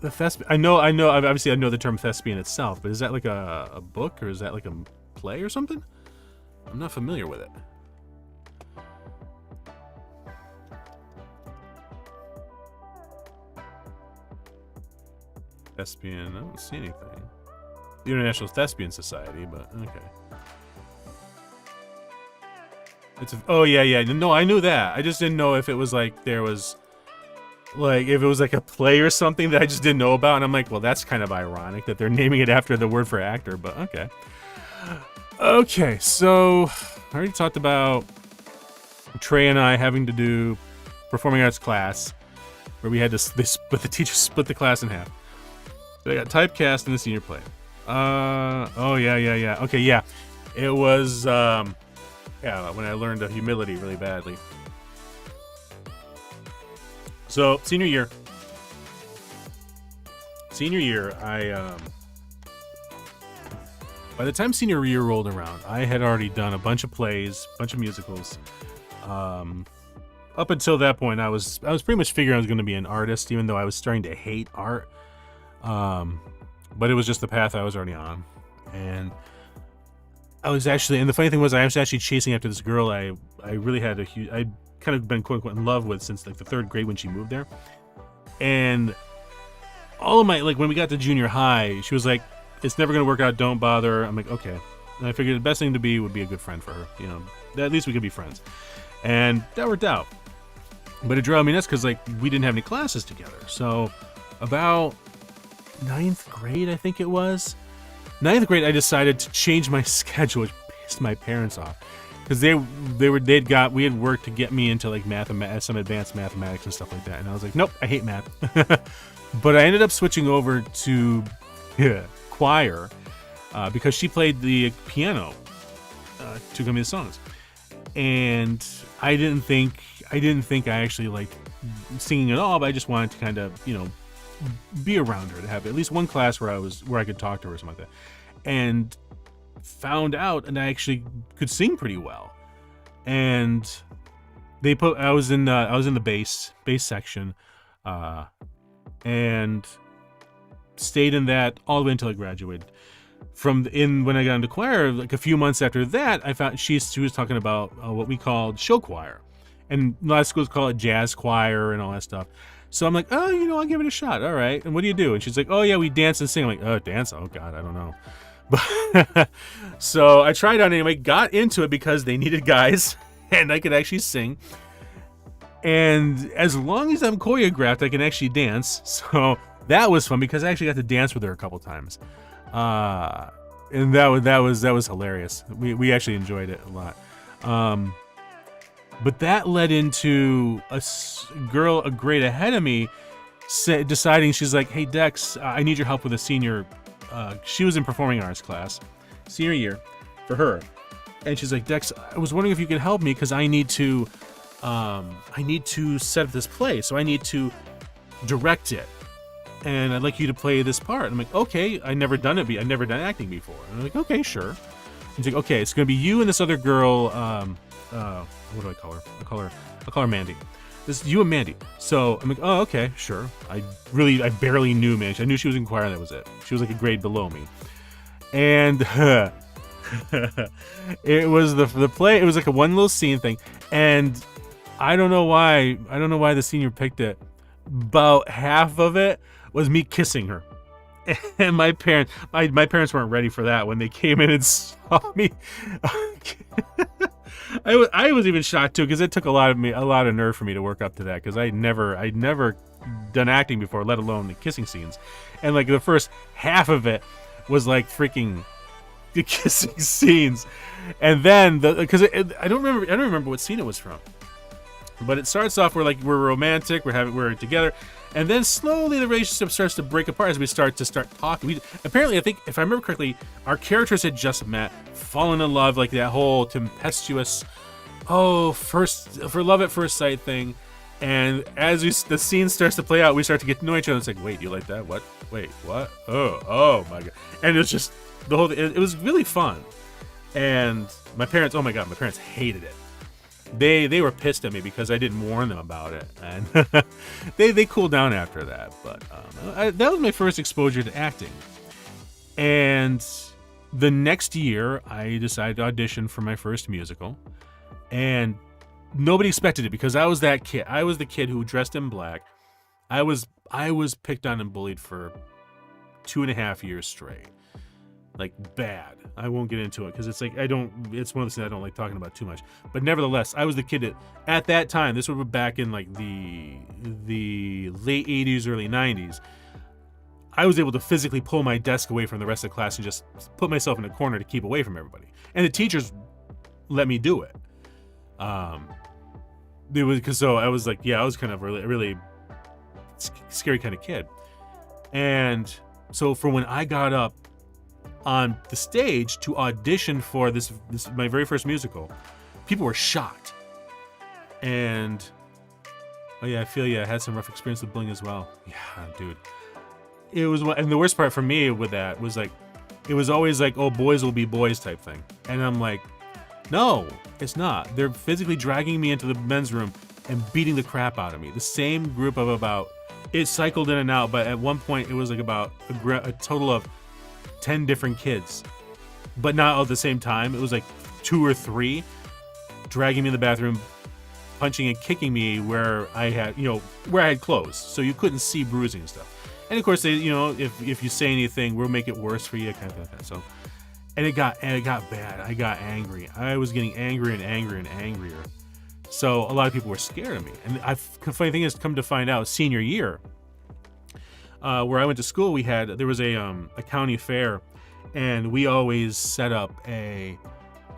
the thespian? I know. Obviously, I know the term thespian itself, but is that like a book, or is that like a play or something? I'm not familiar with it. Thespian. I don't see anything. The International Thespian Society, but okay. Oh yeah. No, I knew that. I just didn't know if it was like there was, like, if it was like a play or something that I just didn't know about. And I'm like, well, that's kind of ironic that they're naming it after the word for actor, but okay. Okay, so I already talked about Trey and I having to do performing arts class, where we had to the teacher split the class in half. So I got typecast in the senior play. Oh yeah. Okay, yeah. It was when I learned humility really badly. So senior year, I by the time senior year rolled around, I had already done a bunch of plays, a bunch of musicals. Up until that point, I was pretty much figuring I was going to be an artist, even though I was starting to hate art. But it was just the path I was already on, and I was actually, and the funny thing was, I was actually chasing after this girl I really had I'd kind of been quote unquote in love with since like the 3rd grade when she moved there. And all of my, like, when we got to junior high, she was like, it's never gonna work out, don't bother. I'm like, okay. And I figured the best thing to be would be a good friend for her, you know, at least we could be friends. And that worked out. But it drove me nuts because, like, we didn't have any classes together. So about 9th grade, I think it was, 9th grade, I decided to change my schedule, which pissed my parents off, because we had worked to get me into like some advanced mathematics and stuff like that, and I was like, nope, I hate math. But I ended up switching over to choir because she played the piano to come in the songs, and I didn't think I actually liked singing at all, but I just wanted to kind of, you know, be around her, to have at least one class where I could talk to her or something like that, and found out and I actually could sing pretty well. And I was in the bass section, and stayed in that all the way until I graduated. When I got into choir, like a few months after that, I found she was talking about what we called show choir, and a lot of schools call it jazz choir and all that stuff. So I'm like, oh, you know, I'll give it a shot. All right. And what do you do? And she's like, oh yeah, we dance and sing. I'm like, oh, dance? Oh God, I don't know. But so I tried out anyway, got into it because they needed guys and I could actually sing. And as long as I'm choreographed, I can actually dance. So that was fun because I actually got to dance with her a couple times. And that was hilarious. We actually enjoyed it a lot. But that led into a girl a grade ahead of me deciding, she's like, hey Dex, I need your help with a senior. She was in performing arts class, senior year, for her. And she's like, Dex, I was wondering if you could help me because I need to set up this play, so I need to direct it, and I'd like you to play this part. And I'm like, okay, I've never done acting before. And I'm like, okay, sure. He's like, okay, it's gonna be you and this other girl. What do I call her? I'll call her Mandy. This is you and Mandy. So I'm like, oh, okay, sure. I barely knew Mandy. I knew she was in choir, and that was it. She was like a grade below me, and it was the play. It was like a one little scene thing, and I don't know why the senior picked it. About half of it was me kissing her, and my parents weren't ready for that when they came in and saw me. I was even shocked too, because it took a lot of nerve for me to work up to that, because I'd never done acting before, let alone the kissing scenes, and like the first half of it was like freaking the kissing scenes, and then because I don't remember what scene it was from. But it starts off we're romantic, we're together, and then slowly the relationship starts to break apart as we start talking. Apparently, I think if I remember correctly, our characters had just met, fallen in love, like that whole tempestuous, for love at first sight thing. And as the scene starts to play out, we start to get to know each other. It's like, wait, you like that? What? Wait, what? Oh my god! And it was just the whole. It was really fun. And my parents, oh my god, my parents hated it. They were pissed at me because I didn't warn them about it, and they cooled down after that. But that was my first exposure to acting. And the next year, I decided to audition for my first musical, and nobody expected it because I was that kid. I was the kid who dressed in black. I was picked on and bullied for 2.5 years straight. Like, bad. I won't get into it because it's like it's one of those things I don't like talking about too much. But nevertheless, I was the kid at that time, this would be back in like the late 80s, early 90s, I was able to physically pull my desk away from the rest of the class and just put myself in a corner to keep away from everybody. And the teachers let me do it. So I was like, I was kind of really scary kind of kid. And so for when I got up on the stage to audition for this my very first musical, people were shocked. And I feel I had some rough experience with bullying as well. Yeah, dude. It was, and the worst part for me with that was like, it was always like, oh, boys will be boys type thing. And I'm like, no, it's not. They're physically dragging me into the men's room and beating the crap out of me. The same group of it cycled in and out, but at one point it was like about a total of 10 different kids, but not all at the same time. It was like 2 or 3 dragging me in the bathroom, punching and kicking me where I had clothes, so you couldn't see bruising and stuff. And of course, they, if you say anything, we'll make it worse for you, kind of like that. So, and it got bad. I got angry. I was getting angrier and angrier and angrier. So a lot of people were scared of me. And the funny thing is, come to find out, senior year, where I went to school, there was a county fair, and we always set up a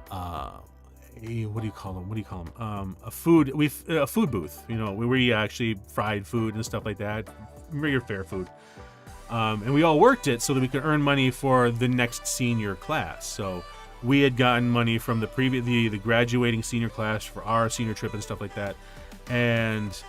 what do you call them? A food booth. Where we actually fried food and stuff like that, regular fair food. And we all worked it so that we could earn money for the next senior class. So we had gotten money from the graduating senior class for our senior trip and stuff like that, and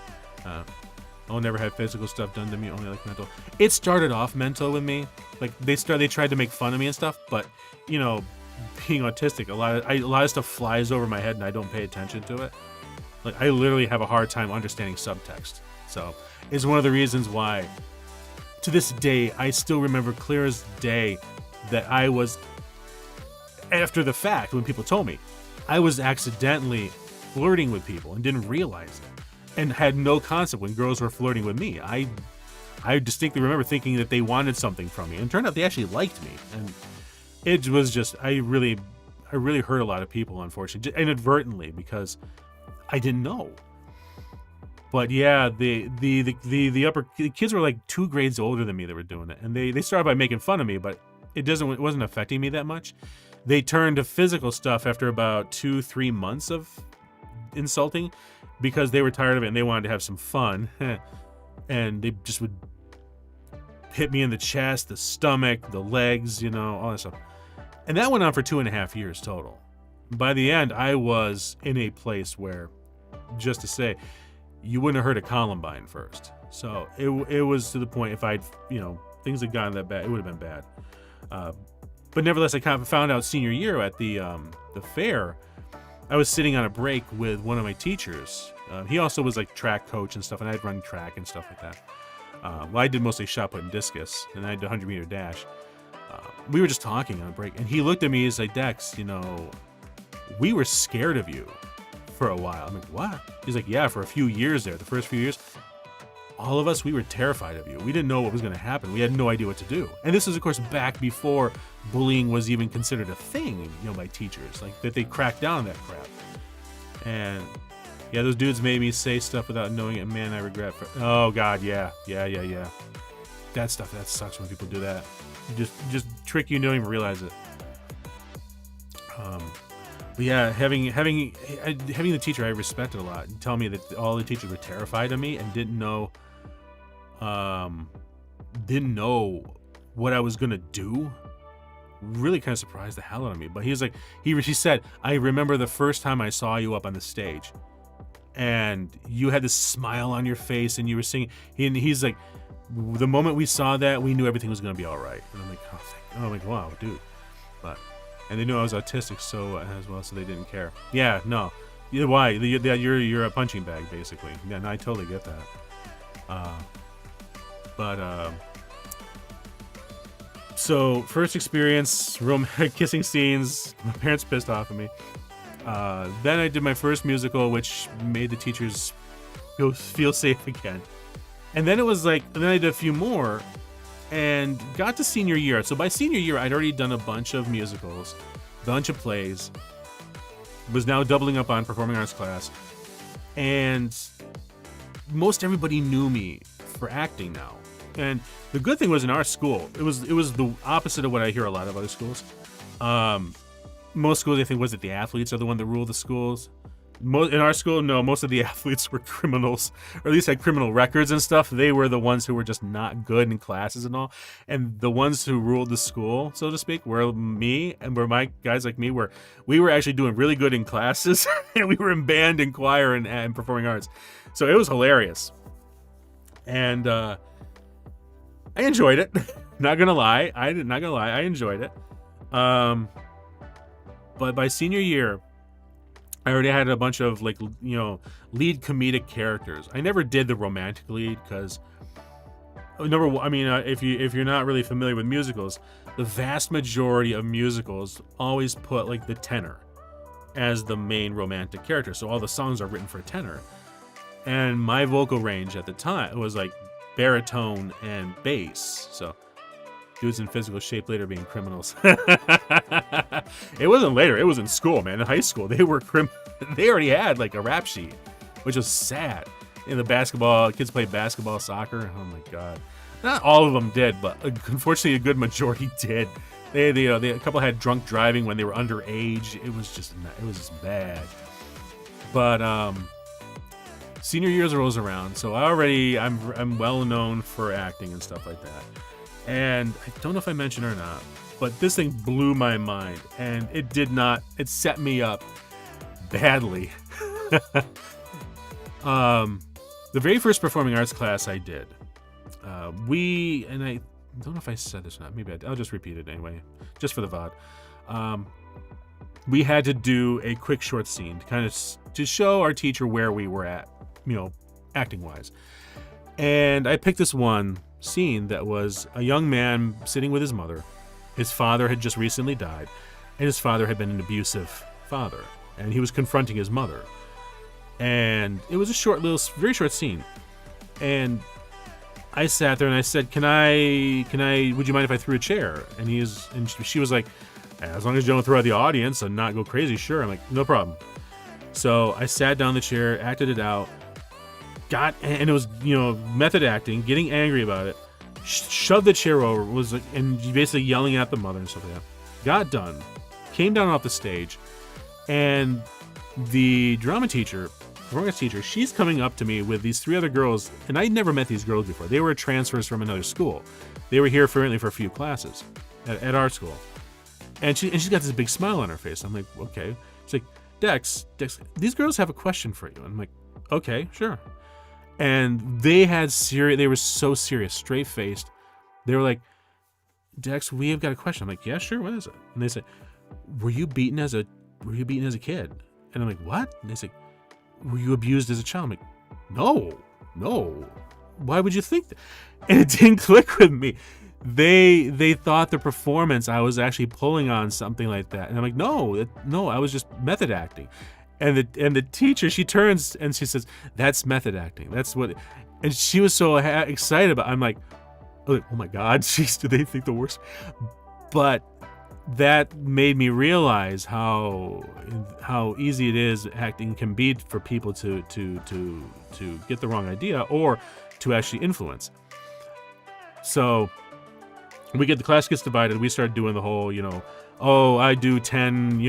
I'll never have physical stuff done to me, only like mental. It started off mental with me. Like they tried to make fun of me and stuff, but being autistic, a lot of stuff flies over my head and I don't pay attention to it. Like I literally have a hard time understanding subtext. So it's one of the reasons why, to this day, I still remember clear as day that I was, after the fact, when people told me, I was accidentally flirting with people and didn't realize it, and had no concept when girls were flirting with me. I distinctly remember thinking that they wanted something from me, and it turned out they actually liked me. And it was just, I really hurt a lot of people, unfortunately, inadvertently, because I didn't know. But yeah, the kids were like 2 grades older than me that were doing it, and they started by making fun of me, but it wasn't affecting me that much. They turned to physical stuff after about 2-3 months of insulting, because they were tired of it and they wanted to have some fun. And they just would hit me in the chest, the stomach, the legs, all that stuff. And that went on for 2.5 years total. By the end, I was in a place where, just to say, you wouldn't have heard of Columbine first. So it was to the point, if I'd, things had gotten that bad, it would have been bad. But nevertheless, I kind of found out senior year at the fair, I was sitting on a break with one of my teachers. He also was like track coach and stuff, and I'd run track and stuff like that. Well, I did mostly shot put and discus, and I did 100-meter dash. We were just talking on a break, and he looked at me and he's like, Dex, we were scared of you for a while. I'm like, what? He's like, yeah, for a few years there, the first few years, all of us, we were terrified of you. We didn't know what was going to happen. We had no idea what to do. And this was, of course, back before bullying was even considered a thing, by teachers, like that they cracked down on that crap. And yeah, those dudes made me say stuff without knowing it. Man, I regret. Oh God, yeah. That stuff, that sucks when people do that. Just trick you and don't even realize it. But yeah, having the teacher I respected a lot tell me that all the teachers were terrified of me and didn't know what I was gonna do, really kind of surprised the hell out of me. But he was like, she said, I remember the first time I saw you up on the stage, and you had this smile on your face, and you were singing. He's like, the moment we saw that, we knew everything was gonna be all right. And I'm like, I'm like, wow, dude. And they knew I was autistic, so as well, so they didn't care. Yeah, no. Why? You're a punching bag, basically. Yeah, no, I totally get that. So first experience, kissing scenes. My parents pissed off at me. Then I did my first musical, which made the teachers feel safe again. And then it was like, and then I did a few more, and got to senior year. So by senior year, I'd already done a bunch of musicals, bunch of plays, was now doubling up on performing arts class, and most everybody knew me for acting now. And the good thing was, in our school, it was the opposite of what I hear a lot of other schools. Most schools, I think, was that the athletes are the one that rule the schools. In our school, no, most of the athletes were criminals, or at least had criminal records and stuff. They were the ones who were just not good in classes and all. And the ones who ruled the school, so to speak, were me, and were my guys like me, we were actually doing really good in classes, and we were in band and choir and performing arts. So it was hilarious. And I enjoyed it. Not gonna lie, I enjoyed it. But by senior year, I already had a bunch of lead comedic characters. I never did the romantic lead because, if you're not really familiar with musicals, the vast majority of musicals always put like the tenor as the main romantic character. So all the songs are written for a tenor. And my vocal range at the time was like baritone and bass. So dudes in physical shape later being criminals. It wasn't later. It was in school, man. In high school, they were they already had like a rap sheet, which was sad. In the basketball, kids played basketball, soccer. Oh my God. Not all of them did, but unfortunately a good majority did. A couple had drunk driving when they were underage. It was just bad. But senior years rolls around, so I'm well known for acting and stuff like that. And I don't know if I mentioned it or not, but this thing blew my mind, and it set me up badly. The very first performing arts class I did, and I don't know if I said this or not, maybe I'll just repeat it anyway, just for the VOD. We had to do a quick short scene to show our teacher where we were at, acting wise. And I picked this one scene that was a young man sitting with his mother. His father had just recently died, and his father had been an abusive father, and he was confronting his mother. And it was very short scene. And I sat there and I said, would you mind if I threw a chair? And she was like, as long as you don't throw at the audience and not go crazy, sure. I'm like, no problem. So I sat down in the chair, acted it out, and it was, method acting, getting angry about it, shoved the chair over, and basically yelling at the mother and stuff like that. Got done, came down off the stage, and the drama teacher, performance teacher, she's coming up to me with these 3 other girls, and I'd never met these girls before. They were transfers from another school. They were here for a few classes at our school. And she's got this big smile on her face. I'm like, okay. She's like, Dex, these girls have a question for you. And I'm like, okay, sure. And they were so serious, straight faced. They were like, Dex, we have got a question. I'm like, yeah, sure. What is it? And they said, were you beaten as a kid? And I'm like, what? And they say, were you abused as a child? I'm like, no. Why would you think that? And it didn't click with me. They thought the performance, I was actually pulling on something like that. And I'm like, no, I was just method acting. And the teacher, she turns and she says, that's method acting. That's what, and she was so excited about it. I'm like, oh my God, jeez, do they think the worst? But that made me realize how easy it is acting can be for people to get the wrong idea or to actually influence. So the class gets divided. We start doing the whole, I do 10,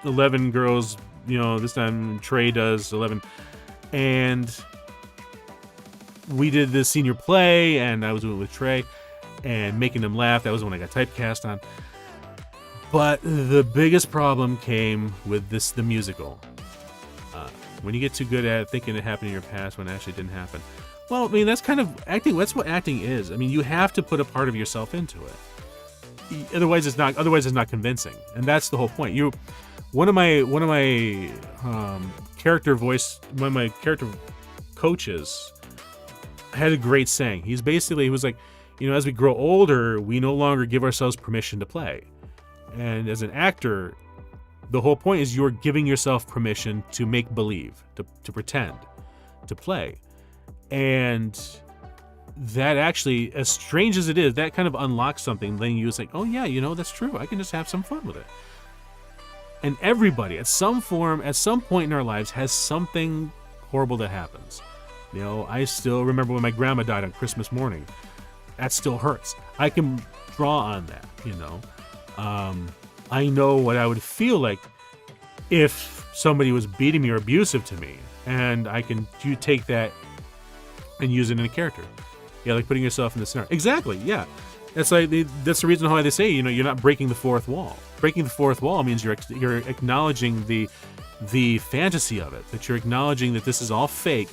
11 girls, this time Trey does 11. And we did the senior play, and I was doing it with Trey and making them laugh. That was when I got typecast on. But the biggest problem came with the musical. When you get too good at it, thinking it happened in your past when it actually didn't happen. Well, I mean, that's kind of acting. That's what acting is. I mean, you have to put a part of yourself into it. Otherwise, it's not convincing. And that's the whole point. One of my character coaches had a great saying. He was like, as we grow older, we no longer give ourselves permission to play. And as an actor, the whole point is you're giving yourself permission to make believe, to pretend, to play. And that actually, as strange as it is, that kind of unlocks something. Then you say, oh yeah, that's true. I can just have some fun with it. And everybody, at some point in our lives, has something horrible that happens. I still remember when my grandma died on Christmas morning. That still hurts. I can draw on that, I know what I would feel like if somebody was beating me or abusive to me, and you take that and use it in a character. Yeah, like putting yourself in the scenario. Exactly, yeah. That's the reason why they say, you're not breaking the fourth wall. Breaking the fourth wall means you're acknowledging the fantasy of it, that you're acknowledging that this is all fake,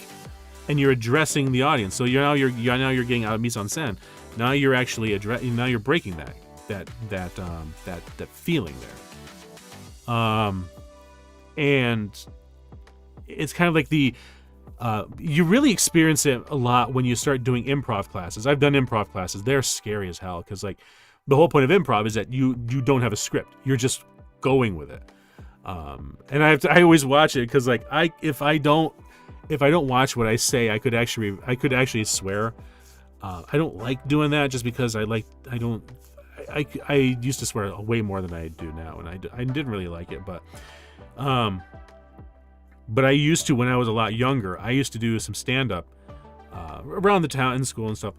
and you're addressing the audience. So you're getting out of mise en scène. Now you're actually now you're breaking that feeling there. And it's kind of like you really experience it a lot when you start doing improv classes. I've done improv classes. They're scary as hell because the whole point of improv is that you don't have a script. You're just going with it. And I always watch it because if I don't watch what I say, I could actually swear. I don't like doing that just because I used to swear way more than I do now, and I didn't really like it, but I used to when I was a lot younger. I used to do some stand-up around the town in school and stuff,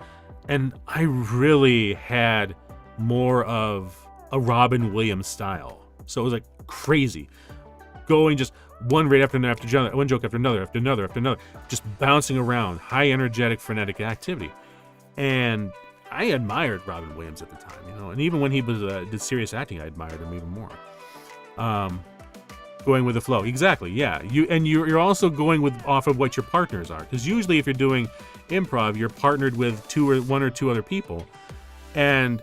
and I really had more of a Robin Williams style. So it was like crazy, going just one right after another, one joke after another, just bouncing around, high energetic, frenetic activity. And I admired Robin Williams at the time, and even when he was did serious acting, I admired him even more. Going with the flow, exactly, yeah. You're also going off of what your partners are, because usually if you're doing improv, you're partnered with one or two other people, and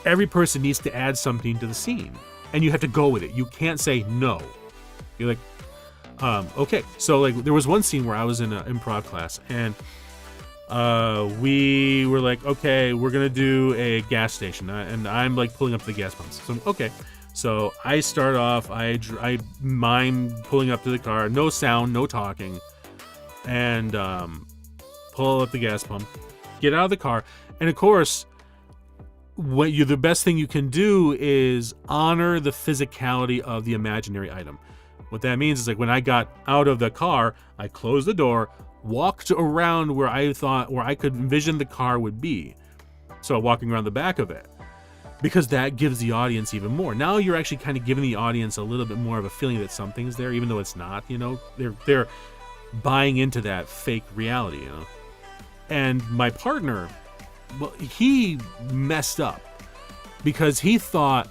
every person needs to add something to the scene, and you have to go with it. You can't say no. You're like, okay. So there was one scene where I was in an improv class, and we were like, okay, we're gonna do a gas station, and I'm pulling up to the gas pumps. So okay, so I start off, I mime pulling up to the car, no sound, no talking, and pull up the gas pump, get out of the car, and of course, the best thing you can do is honor the physicality of the imaginary item. What that means is when I got out of the car, I closed the door, walked around where I could envision the car would be. So walking around the back of it, because that gives the audience even more. Now you're actually kind of giving the audience a little bit more of a feeling that something's there, even though it's not. They're buying into that fake reality. And my partner, well, he messed up. because he thought,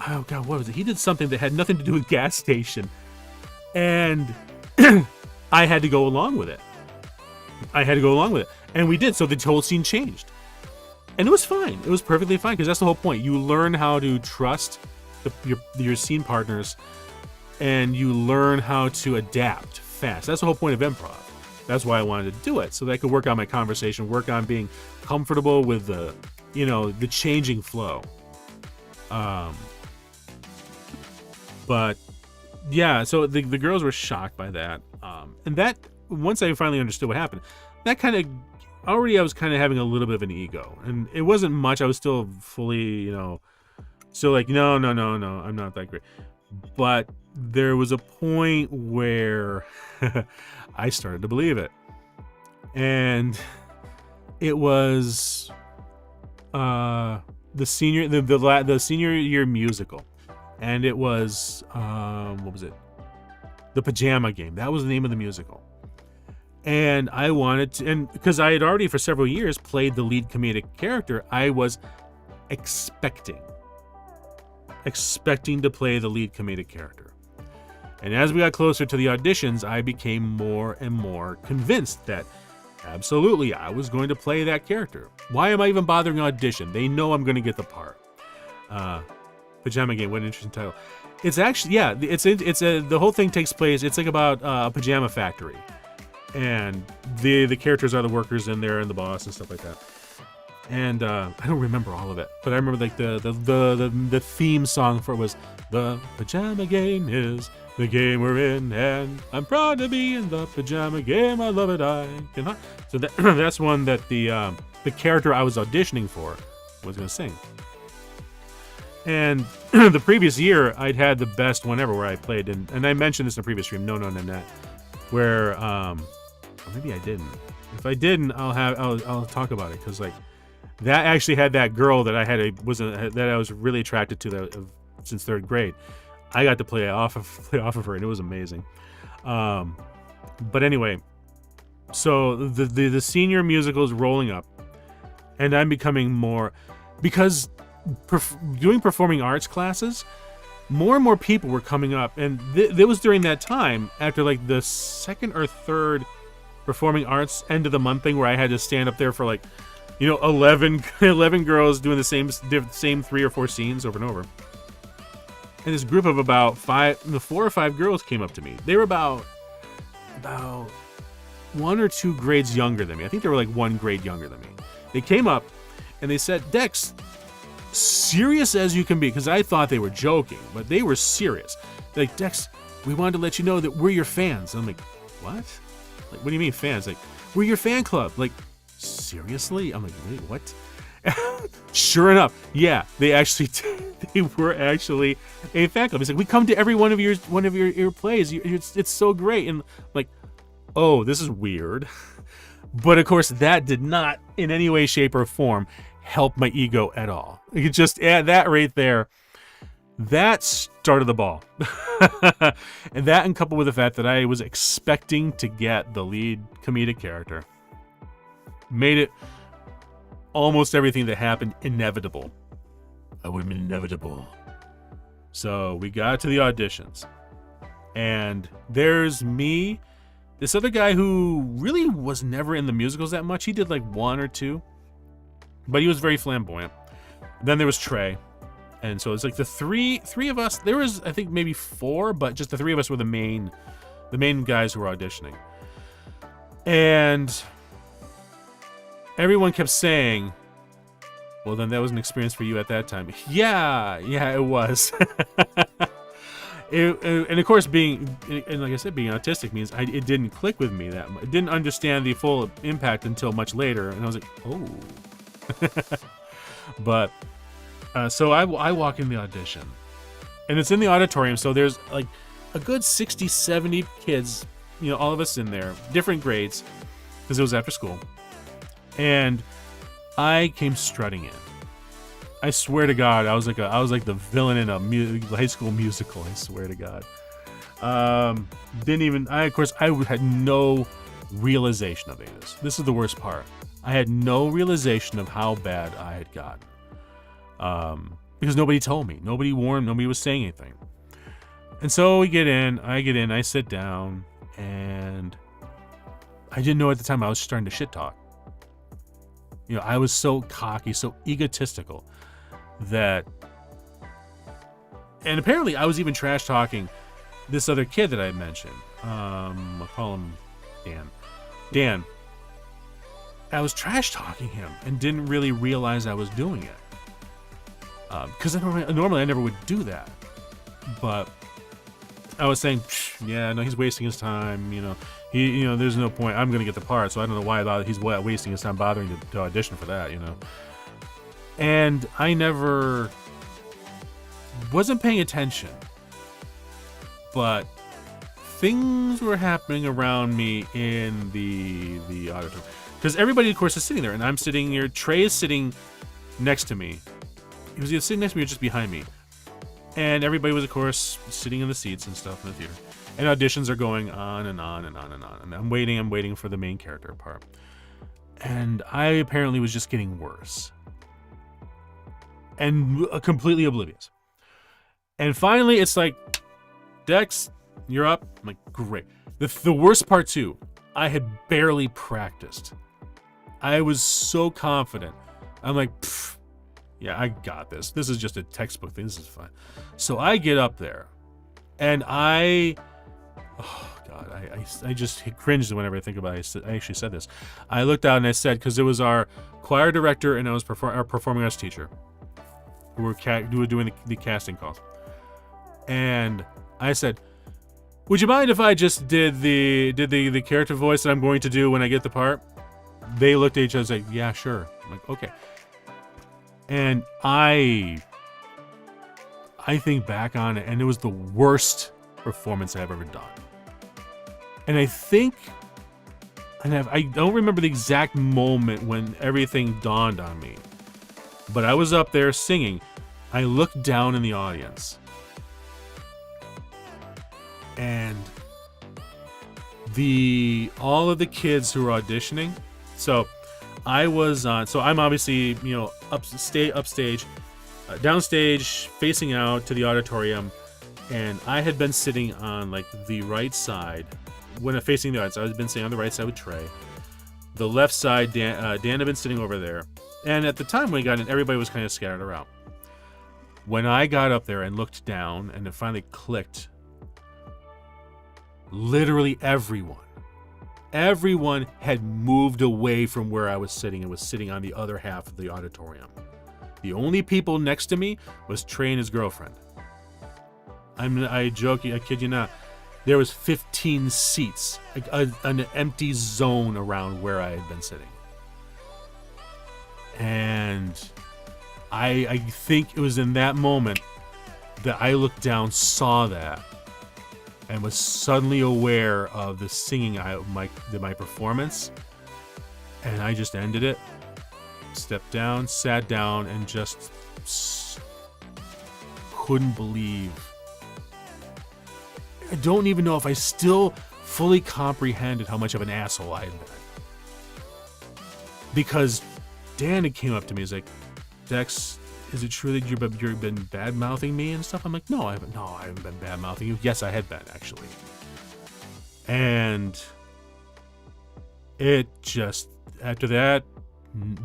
oh God, what was it? He did something that had nothing to do with gas station. And I had to go along with it. And we did. So the whole scene changed. And it was fine. It was perfectly fine, because that's the whole point. You learn how to trust your scene partners, and you learn how to adapt fast. That's the whole point of improv. That's why I wanted to do it, so that I could work on my conversation, work on being comfortable with the changing flow. But yeah, so the girls were shocked by that. And that, once I finally understood what happened, that kind of, already I was kind of having a little bit of an ego. And it wasn't much. I was still fully, still like, no, I'm not that great. But there was a point where I started to believe it. And it was the senior year musical. And it was, what was it? The Pajama Game. That was the name of the musical. And I wanted to, and because I had already for several years played the lead comedic character, I was expecting to play the lead comedic character. And as we got closer to the auditions, I became more and more convinced that absolutely I was going to play that character. Why am I even bothering to audition? They know I'm going to get the part. Pajama Game, what an interesting title. It's actually, yeah, the whole thing takes place, it's like about a pajama factory. And the characters are the workers in there and the boss and stuff like that. And I don't remember all of it, but I remember like the theme song for it was "The Pajama Game is the game we're in, and I'm proud to be in the pajama game. I love it, I cannot." So that's one that the character I was auditioning for was going to sing. And the previous year, I'd had the best one ever where I played, and I mentioned this in a previous stream, No, where or maybe I didn't. If I didn't, I'll talk about it, because like that actually had that girl that I was really attracted to since third grade. I got to play off of her, and it was amazing. But anyway, so the senior musical is rolling up, and I'm becoming more, because doing performing arts classes, more and more people were coming up, and it was during that time, after like the second or third performing arts end of the month thing, where I had to stand up there for like 11 girls doing the same 3 or 4 scenes over and over. And this group of about 4 or 5 girls came up to me. They were about 1 or 2 grades younger than me. I think they were like 1 grade younger than me. They came up and they said, "Dex, serious as you can be," because I thought they were joking, but they were serious. They're like, "Dex, we wanted to let you know that we're your fans." And I'm like, "What? Like, what do you mean fans?" Like, "We're your fan club." Like, seriously? I'm like, wait, what? Sure enough, yeah, they were actually a fan club. He's like, "We come to every one of your plays. It's so great." And I'm like, oh, this is weird. But of course, that did not in any way, shape, or form help my ego at all. You could just add that right there. That started the ball. And that, and coupled with the fact that I was expecting to get the lead comedic character, made it almost everything that happened inevitable. I would have been inevitable. So we got to the auditions, and there's me, this other guy who really was never in the musicals that much. He did like 1 or 2, but he was very flamboyant. Then there was Trey. And so it's like the three of us. There was, I think, maybe 4, but just the 3 of us were the main guys who were auditioning. And everyone kept saying, "Well, then that was an experience for you at that time." Yeah, it was. And of course, being autistic means it didn't click with me that much. I didn't understand the full impact until much later, and I was like, oh. But so I walk in the audition, and it's in the auditorium, so there's like a good 60, 70 kids, all of us in there, different grades, because it was after school. And I came strutting in. I swear to God, I was like the villain in a high school musical. I swear to God. I had no realization of this. This is the worst part. I had no realization of how bad I had gotten. because nobody told me, nobody warned, nobody was saying anything. And so we get in, I sit down, and I didn't know at the time I was starting to shit talk. You know, I was so cocky, so egotistical that, and apparently I was even trash talking this other kid that I mentioned. I'll call him Dan. I was trash talking him and didn't really realize I was doing it. Because normally I never would do that. But I was saying, yeah, no, he's wasting his time. You know, there's no point. I'm gonna get the part, so I don't know why he's wasting his time bothering to audition for that. You know, and I never wasn't paying attention, but things were happening around me in the auditorium because everybody, of course, is sitting there, and I'm sitting here. Trey is sitting next to me. He was either sitting next to me or just behind me. And everybody was, of course, sitting in the seats and stuff in the theater. And auditions are going on and on and on and on. And I'm waiting for the main character part. And I apparently was just getting worse. And completely oblivious. And finally, it's like, Dex, you're up. I'm like, great. The worst part, too, I had barely practiced. I was so confident. I'm like, yeah, I got this. This is just a textbook thing. This is fine. So I get up there, and I just cringed whenever I think about it. I actually said this. I looked out and I said, because it was our choir director and I was our performing arts teacher who were doing the casting calls. And I said, would you mind if I just did the character voice that I'm going to do when I get the part? They looked at each other and said, yeah, sure. I'm like, okay. And I think back on it, and it was the worst performance I've ever done. And I think, I don't remember the exact moment when everything dawned on me, but I was up there singing. I looked down in the audience, and all of the kids who were auditioning. So I was on. So I'm obviously, upstage, downstage, facing out to the auditorium, and I had been sitting on like the right side when I'm facing the audience. I had been sitting on the right side with Trey. The left side, Dan had been sitting over there, and at the time when we got in, everybody was kind of scattered around. When I got up there and looked down, and it finally clicked, literally everyone had moved away from where I was sitting and was sitting on the other half of the auditorium. The only people next to me was Trey and his girlfriend. I joke, I kid you not. There was 15 seats, an empty zone around where I had been sitting. And I think it was in that moment that I looked down, saw that, and was suddenly aware of the singing my performance, and I just ended it, stepped down, sat down, and just couldn't believe. I don't even know if I still fully comprehended how much of an asshole I had been. Because Dan had came up to me, he's like, Dex, is it true that you've been bad-mouthing me and stuff? I'm like, no, I haven't been bad-mouthing you. Yes, I had been, actually. And it just, after that,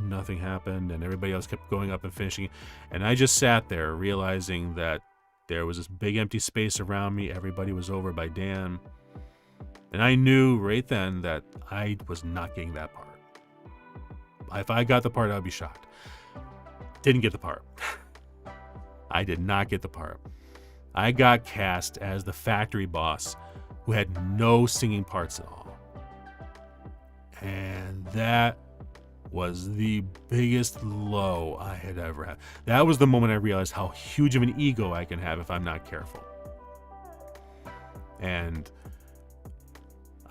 nothing happened, and everybody else kept going up and finishing. And I just sat there realizing that there was this big empty space around me. Everybody was over by Dan. And I knew right then that I was not getting that part. If I got the part, I'd be shocked. Didn't get the part. I did not get the part. I got cast as the factory boss who had no singing parts at all. And that was the biggest low I had ever had. That was the moment I realized how huge of an ego I can have if I'm not careful. And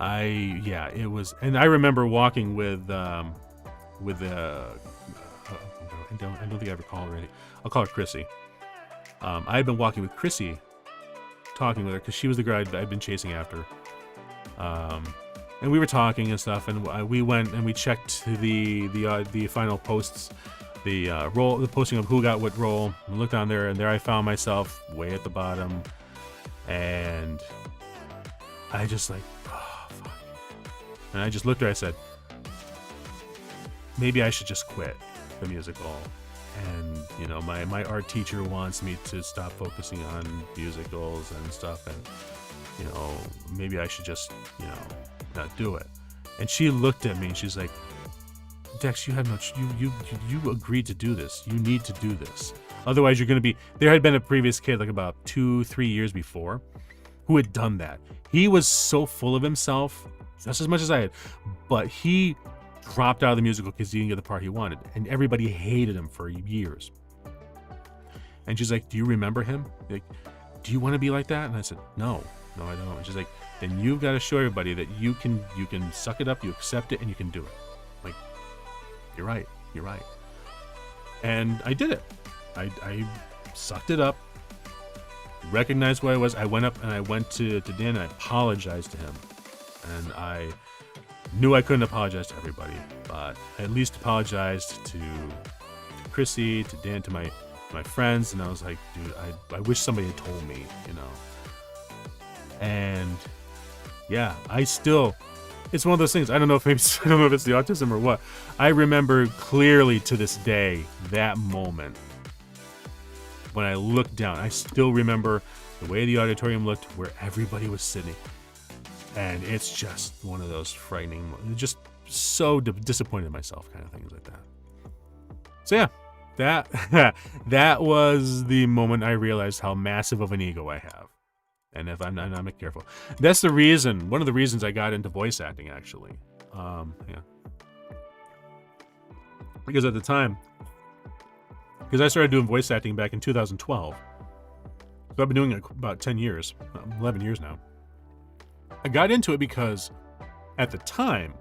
it was, and I remember walking with I don't think I ever called her anything. I'll call her Chrissy. I had been walking with Chrissy, talking with her, because she was the girl I'd been chasing after. And we were talking and stuff, and we went and we checked the final posts role, the posting of who got what role. I looked on there, and there I found myself way at the bottom, and I just like, oh fuck. And I just looked at her. I said, maybe I should just quit the musical. And you know, my art teacher wants me to stop focusing on musicals and stuff, and you know, maybe I should just, you know, not do it. And she looked at me and she's like, Dex, you have no, you agreed to do this. You need to do this. Otherwise you're going to be, there had been a previous kid like about 2-3 years before who had done that. He was so full of himself, just as much as I had, but he dropped out of the musical because he didn't get the part he wanted. And everybody hated him for years. And she's like, do you remember him? Like, do you want to be like that? And I said, no, I don't. And she's like, then you've got to show everybody that you can suck it up, you accept it, and you can do it. Like, you're right. And I did it. I sucked it up, recognized what I was. I went up and I went to Dan and I apologized to him. And I knew I couldn't apologize to everybody, but I at least apologized to Chrissy, to Dan, to my friends. And I was like, dude, I wish somebody had told me, you know. And yeah, it's one of those things. I don't know if it's the autism or what. I remember clearly to this day that moment when I looked down. I still remember the way the auditorium looked, where everybody was sitting, and it's just one of those frightening, just so disappointed in myself, kind of things like that. So yeah, that was the moment I realized how massive of an ego I have. And if I'm not careful, that's the reason. One of the reasons I got into voice acting, actually. Yeah. Because at the time, because I started doing voice acting back in 2012. So I've been doing it about 10 years, 11 years now. I got into it because at the time,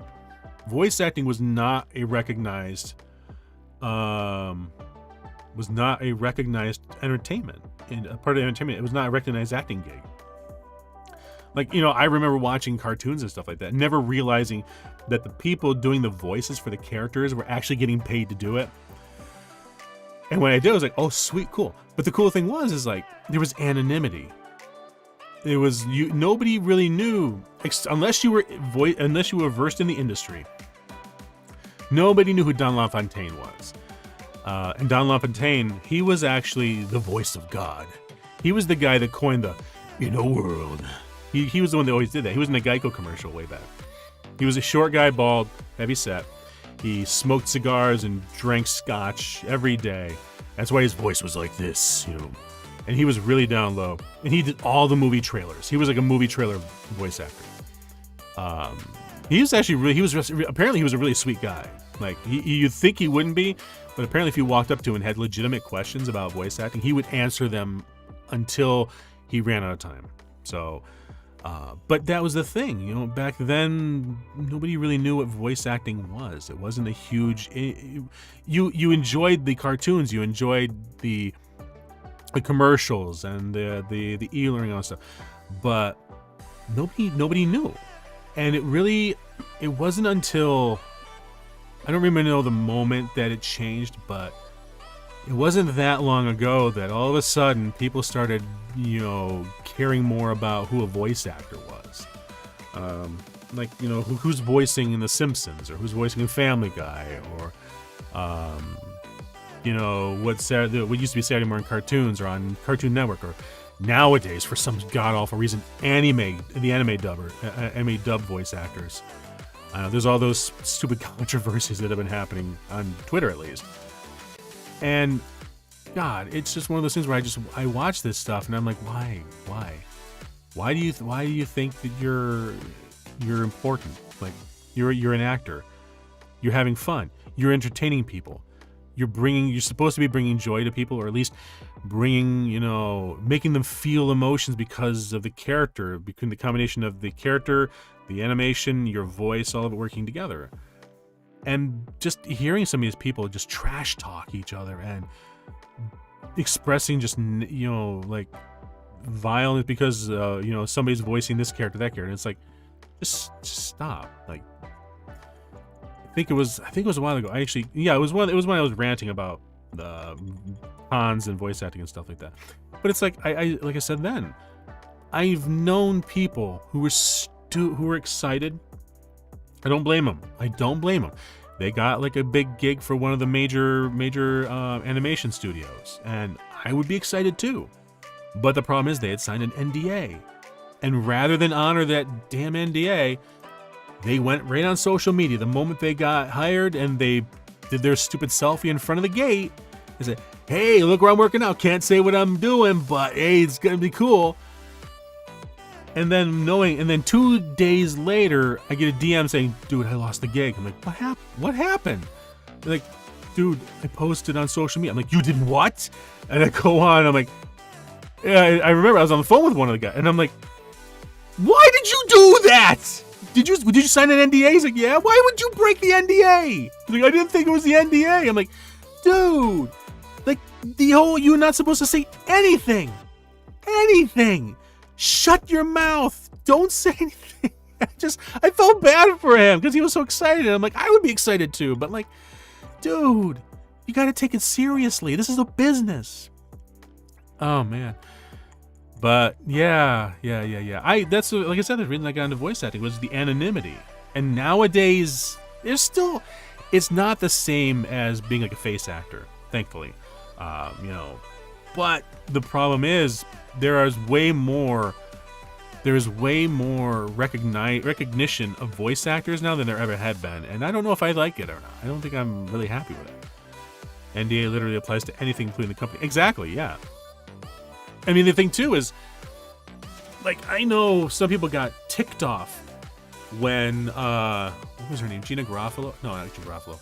voice acting was not a recognized, entertainment. And a part of entertainment, it was not a recognized acting gig. Like, you know, I remember watching cartoons and stuff like that, never realizing that the people doing the voices for the characters were actually getting paid to do it. And when I did, I was like, oh, sweet, cool. But the cool thing is like, there was anonymity. It was, nobody really knew, unless you were versed in the industry. Nobody knew who Don LaFontaine was. And Don LaFontaine, he was actually the voice of God. He was the guy that coined the, in a world. He was the one that always did that. He was in the Geico commercial way back. He was a short guy, bald, heavy set. He smoked cigars and drank scotch every day. That's why his voice was like this, you know. And he was really down low. And he did all the movie trailers. He was like a movie trailer voice actor. He was actually apparently he was a really sweet guy. Like, you'd think he wouldn't be, but apparently if you walked up to him and had legitimate questions about voice acting, he would answer them until he ran out of time. So, but that was the thing, you know, back then, nobody really knew what voice acting was. It wasn't a huge, you enjoyed the cartoons, you enjoyed the commercials and the e-learning and all that stuff, but nobody knew. And it wasn't until, I don't really know the moment that it changed, but it wasn't that long ago that all of a sudden people started, you know, caring more about who a voice actor was. Like, you know, who's voicing in The Simpsons, or who's voicing in Family Guy, or, you know, what used to be Saturday morning cartoons, or on Cartoon Network, or nowadays, for some god-awful reason, the anime dub voice actors. There's all those stupid controversies that have been happening on Twitter, at least. And God, it's just one of those things where I watch this stuff and I'm like, why do you think that you're important? Like, you're an actor, you're having fun, you're entertaining people, you're supposed to be bringing joy to people, or at least bringing, you know, making them feel emotions because of the character, between the combination of the character, the animation, your voice, all of it working together. And just hearing some of these people just trash talk each other and expressing just, you know, like violence because, you know, somebody's voicing this character, that character. And it's like, just stop. Like, think it was a while ago. It was when I was ranting about the cons and voice acting and stuff like that. But it's like I like I said then, I've known people who were excited. I don't blame them. They got like a big gig for one of the major animation studios, and I would be excited too. But the problem is they had signed an NDA, and rather than honor that damn NDA, they went right on social media the moment they got hired, and they did their stupid selfie in front of the gate. They said, "Hey, look where I'm working out. Can't say what I'm doing, but hey, it's gonna be cool." And then 2 days later, I get a DM saying, "Dude, I lost the gig." I'm like, What happened? They're like, "Dude, I posted on social media." I'm like, "You did what?" And I go on. I'm like, "Yeah, I remember I was on the phone with one of the guys," and I'm like, "Why did you do that? Did you sign an NDA?" He's like, "Yeah." "Why would you break the NDA?" He's like, "I didn't think it was the NDA." I'm like, "Dude, like you're not supposed to say anything. Shut your mouth. Don't say anything." I felt bad for him because he was so excited. I'm like, I would be excited too, but like, dude, you got to take it seriously. This is a business. Oh man. But yeah. That's like I said, the reason I got into voice acting was the anonymity. And nowadays, it's not the same as being like a face actor, thankfully. But the problem is there is way more recognition of voice actors now than there ever had been, and I don't know if I like it or not. I don't think I'm really happy with it. NDA literally applies to anything, including the company. Exactly, yeah. I mean, the thing too is, like, I know some people got ticked off when what was her name? Gina Garofalo? No, not Gina Garofalo.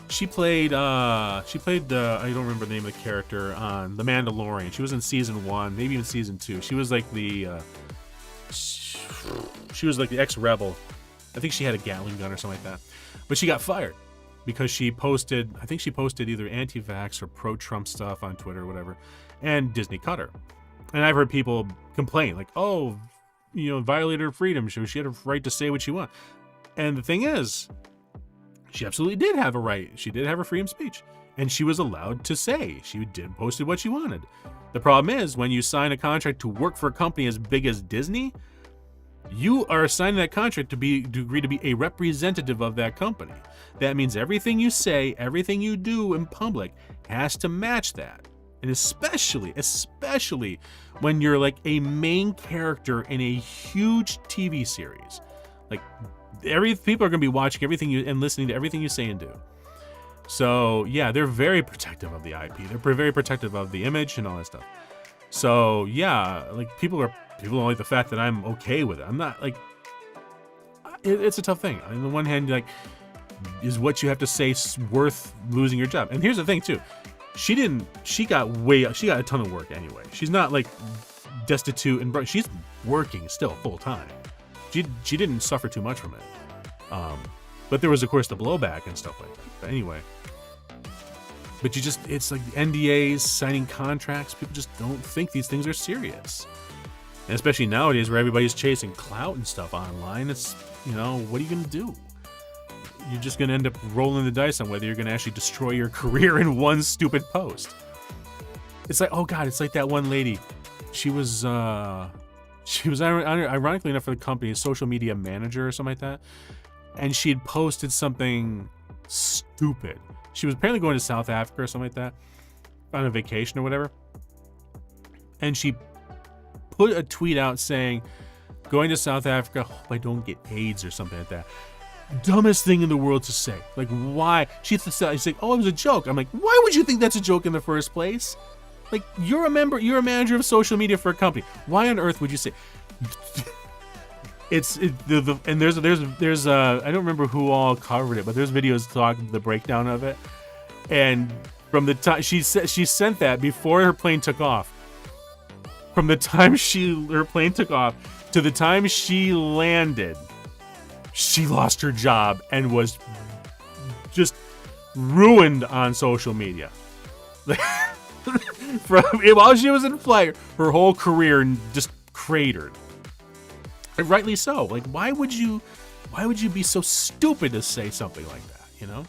She played I don't remember the name of the character on The Mandalorian. She was in season 1, maybe even season 2. She was like the ex-rebel. I think she had a Gatling gun or something like that. But she got fired because she posted either anti-vax or pro-Trump stuff on Twitter or whatever, and Disney cut her. And I've heard people complain like, "Oh, violated her freedom. She had a right to say what she wants." And the thing is, she absolutely did have a right. She did have her freedom of speech, and she was allowed to say she posted what she wanted. The problem is when you sign a contract to work for a company as big as Disney, you are signing that contract to agree to be a representative of that company. That means everything you say, everything you do in public has to match that. And especially when you're like a main character in a huge TV series. Like, people are going to be watching everything and listening to everything you say and do. So yeah, they're very protective of the IP. They're very protective of the image and all that stuff. So yeah, like people don't like the fact that I'm okay with it. I'm not like, it's a tough thing. On the one hand, like, is what you have to say worth losing your job? And here's the thing too. She got a ton of work anyway. She's not like destitute and broke. She's working still full time. She didn't suffer too much from it. But there was, of course, the blowback and stuff like that. But anyway. But it's like NDAs, signing contracts. People just don't think these things are serious. And especially nowadays where everybody's chasing clout and stuff online. It's, what are you going to do? You're just going to end up rolling the dice on whether you're going to actually destroy your career in one stupid post. It's like, oh God, it's like that one lady. She was ironically enough for the company, a social media manager or something like that. And she had posted something stupid. She was apparently going to South Africa or something like that on a vacation or whatever. And she put a tweet out saying, "Going to South Africa, hope I don't get AIDS," or something like that. Dumbest thing in the world to say. Like, why? She's like, "Oh, it was a joke." I'm like, why would you think that's a joke in the first place? Like, you're a manager of social media for a company. Why on earth would you say? And there's I don't remember who all covered it, but there's videos talking the breakdown of it. And from the time she sent that before her plane took off. From the time her plane took off to the time she landed, she lost her job and was just ruined on social media. While she was in flight, her whole career just cratered. And rightly so. Like, why would you be so stupid to say something like that, you know?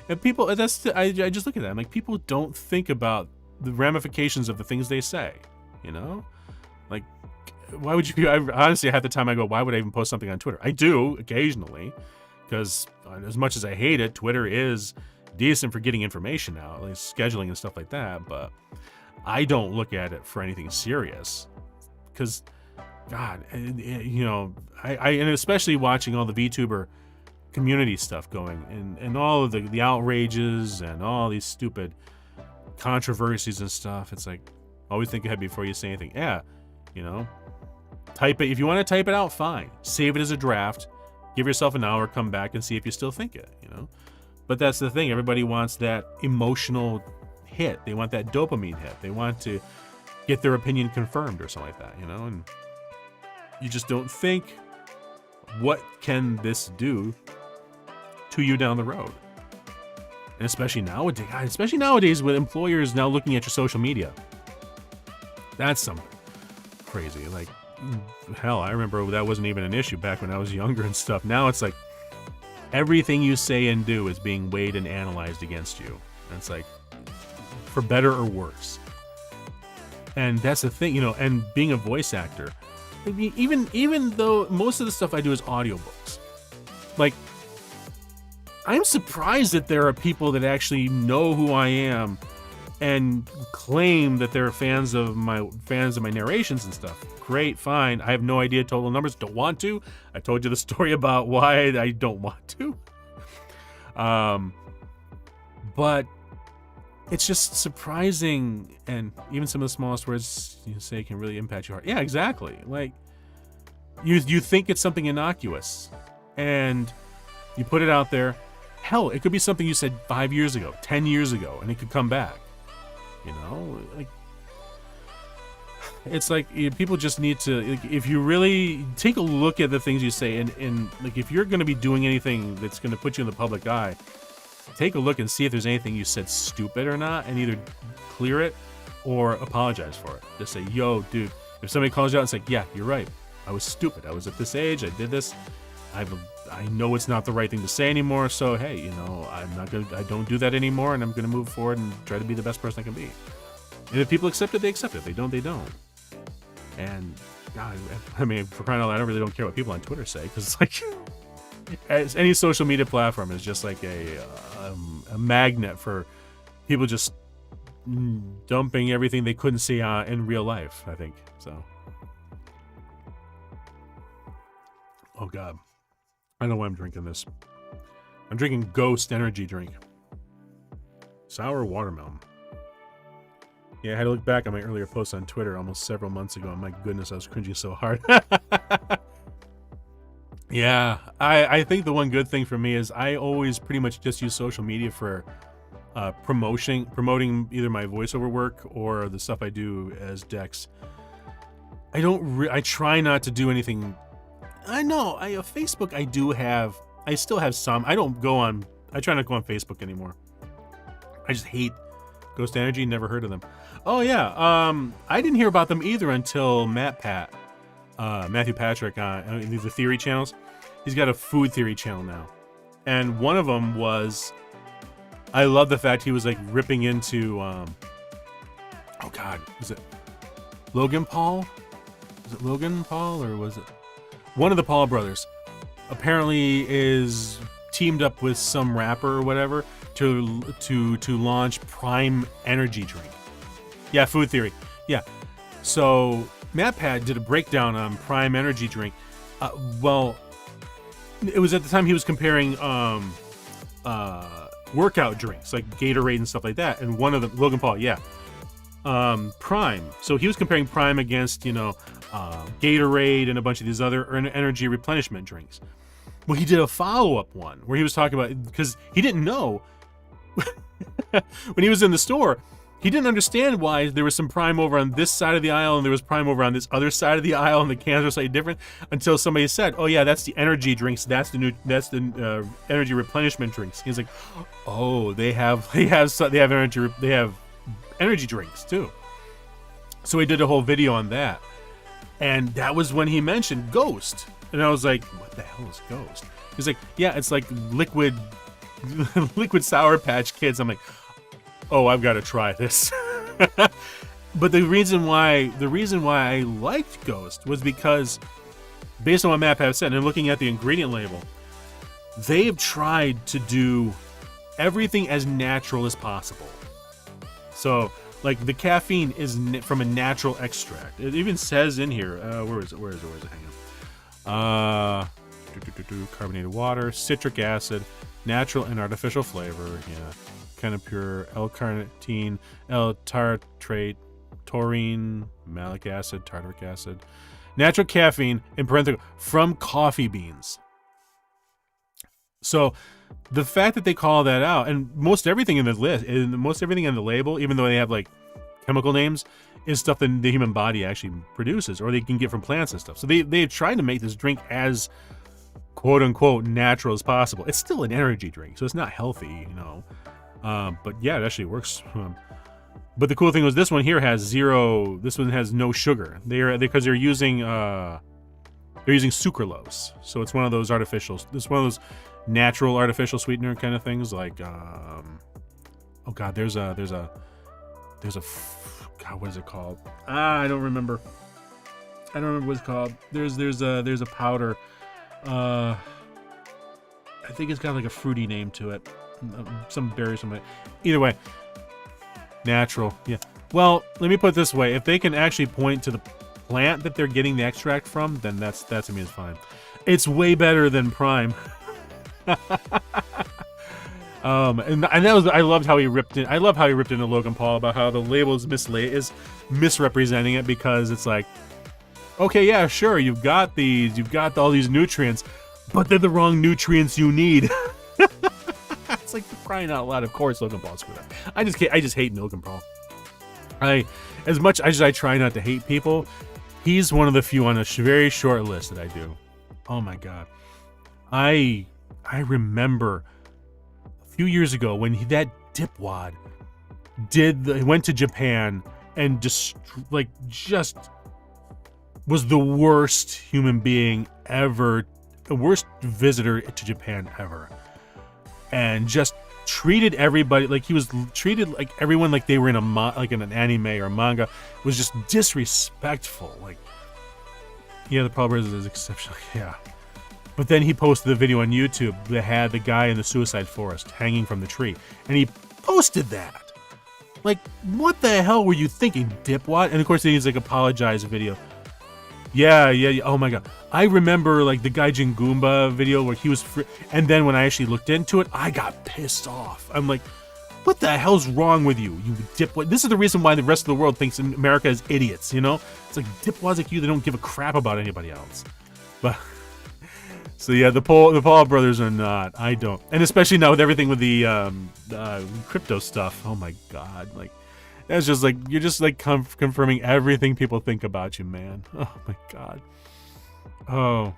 And people, I just look at that. I'm like, people don't think about the ramifications of the things they say, you know? Like, why would you? Honestly, half the time I go, why would I even post something on Twitter? I do occasionally, because as much as I hate it, Twitter is decent for getting information out, at least scheduling and stuff like that. But I don't look at it for anything serious, because, God, you know, and especially watching all the VTuber community stuff going, and all of the outrages and all these stupid controversies and stuff. It's like, always think ahead before you say anything. Yeah, you know, type it. If you want to type it out, fine. Save it as a draft. Give yourself an hour, come back and see if you still think it, you know? But that's the thing. Everybody wants that emotional hit. They want that dopamine hit. They want to get their opinion confirmed or something like that, you know? And you just don't think, what can this do to you down the road? And especially nowadays with employers now looking at your social media. That's something crazy. Like, hell, I remember that wasn't even an issue back when I was younger and stuff. Now it's like everything you say and do is being weighed and analyzed against you. And it's like, for better or worse. And that's the thing, you know, and being a voice actor, I mean, even though most of the stuff I do is audiobooks, like, I'm surprised that there are people that actually know who I am and claim that they're fans of my narrations and stuff. Great, fine. I have no idea total numbers. Don't want to. I told you the story about why I don't want to. But it's just surprising, and even some of the smallest words you say can really impact your heart. Yeah, exactly. Like, you think it's something innocuous, and you put it out there. Hell, it could be something you said 5 years ago, 10 years ago, and it could come back. You know, like, it's like, people just need to, like, if you really take a look at the things you say, and like, if you're going to be doing anything that's going to put you in the public eye, take a look and see if there's anything you said stupid or not, and either clear it or apologize for it. Just say, yo, dude, if somebody calls you out and say, yeah, you're right, I was stupid, I was at this age, I did this, I know it's not the right thing to say anymore, so hey, you know, I don't do that anymore, and I'm gonna move forward and try to be the best person I can be. And if people accept it, they accept it. If they don't, they don't. And God, I mean, for crying out loud, I really don't care what people on Twitter say, because it's like, as any social media platform is just like a magnet for people just dumping everything they couldn't see in real life, I think. So, oh God, I know why I'm drinking this. I'm drinking Ghost energy drink. Sour watermelon. Yeah, I had to look back on my earlier post on Twitter almost several months ago, and my goodness, I was cringing so hard. Yeah, I think the one good thing for me is I always pretty much just use social media for promoting either my voiceover work or the stuff I do as Dex. I try not to do anything. I know, Facebook I still have some. I try not to go on Facebook anymore. I just hate Ghost Energy, never heard of them. Oh yeah, I didn't hear about them either until Matthew Patrick on the theory channels. He's got a food theory channel now, and one of them was, I love the fact he was like ripping into oh God, was it Logan Paul? Was it Logan Paul, or was it one of the Paul brothers? Apparently is teamed up with some rapper or whatever to launch Prime energy drink. Yeah, food theory. Yeah, so MatPat did a breakdown on Prime energy drink. Well, it was at the time he was comparing workout drinks like Gatorade and stuff like that, and one of them, Logan Paul, yeah, Prime. So he was comparing Prime against, you know, Gatorade and a bunch of these other energy replenishment drinks. Well, he did a follow-up one where he was talking about, because he didn't know when he was in the store, he didn't understand why there was some Prime over on this side of the aisle and there was Prime over on this other side of the aisle, and the cans were slightly different, until somebody said, "Oh yeah, that's the energy drinks. That's the energy replenishment drinks." He's like, "Oh, they have energy drinks too." So he did a whole video on that, And that was when he mentioned Ghost. And I was like, what the hell is Ghost? He's like, yeah, it's like liquid Sour Patch Kids. I'm like, oh, I've got to try this. But the reason why I liked Ghost was because, based on what Matt have said, and looking at the ingredient label, they've tried to do everything as natural as possible. So, like, the caffeine is from a natural extract. It even says in here, where is it? Hang on. Carbonated water, citric acid, natural and artificial flavor. Yeah, kind of pure L-carnitine, L-tartrate, taurine, malic acid, tartaric acid, natural caffeine, in parentheses, from coffee beans. So the fact that they call that out, and most everything in the list, most everything on the label, even though they have like chemical names, is stuff that the human body actually produces, or they can get from plants and stuff. So they've tried to make this drink as quote unquote natural as possible. It's still an energy drink, so it's not healthy, you know. But yeah, it actually works. But the cool thing was this one here has zero. This one has no sugar. Because they're using sucralose, so it's one of those artificial. It's one of those natural artificial sweetener kind of things. Like, oh god, there's a god, what is it called? I don't remember. What it's called. There's a powder. I think it's got like a fruity name to it. Some berry, something. Either way, natural. Yeah. Well, let me put it this way: if they can actually point to the plant that they're getting the extract from, then that's to me is fine. It's way better than Prime. And that was, I loved how he ripped in. I love how he ripped into Logan Paul about how the label is misrepresenting it, because it's like, okay, yeah, sure, you've got all these nutrients, but they're the wrong nutrients you need. It's like, crying out loud. Of course, Logan Paul screwed up. I just hate Logan Paul. As much as I try not to hate people, he's one of the few on a very short list that I do. Oh my god, I remember a few years ago when that dipwad went to Japan and just was the worst human being ever, the worst visitor to Japan ever, and just treated everybody like he was treated like everyone like they were in an anime or a manga. It was just disrespectful. Like, yeah, the problem is exceptional. Yeah. But then he posted the video on YouTube that had the guy in the suicide forest hanging from the tree. And he posted that. Like, what the hell were you thinking, dipwad? And of course, he's like, apologize video. Yeah. Oh my god. I remember like the Gaijin Goomba video where he was and then when I actually looked into it, I got pissed off. I'm like, what the hell's wrong with you dipwad? This is the reason why the rest of the world thinks America is idiots, you know? It's like dipwads like you, they don't give a crap about anybody else. But so yeah, the Paul brothers are not. I don't, and especially now with everything with the crypto stuff. Oh my god, like that's just like you're just like confirming everything people think about you, man. Oh my god. Oh,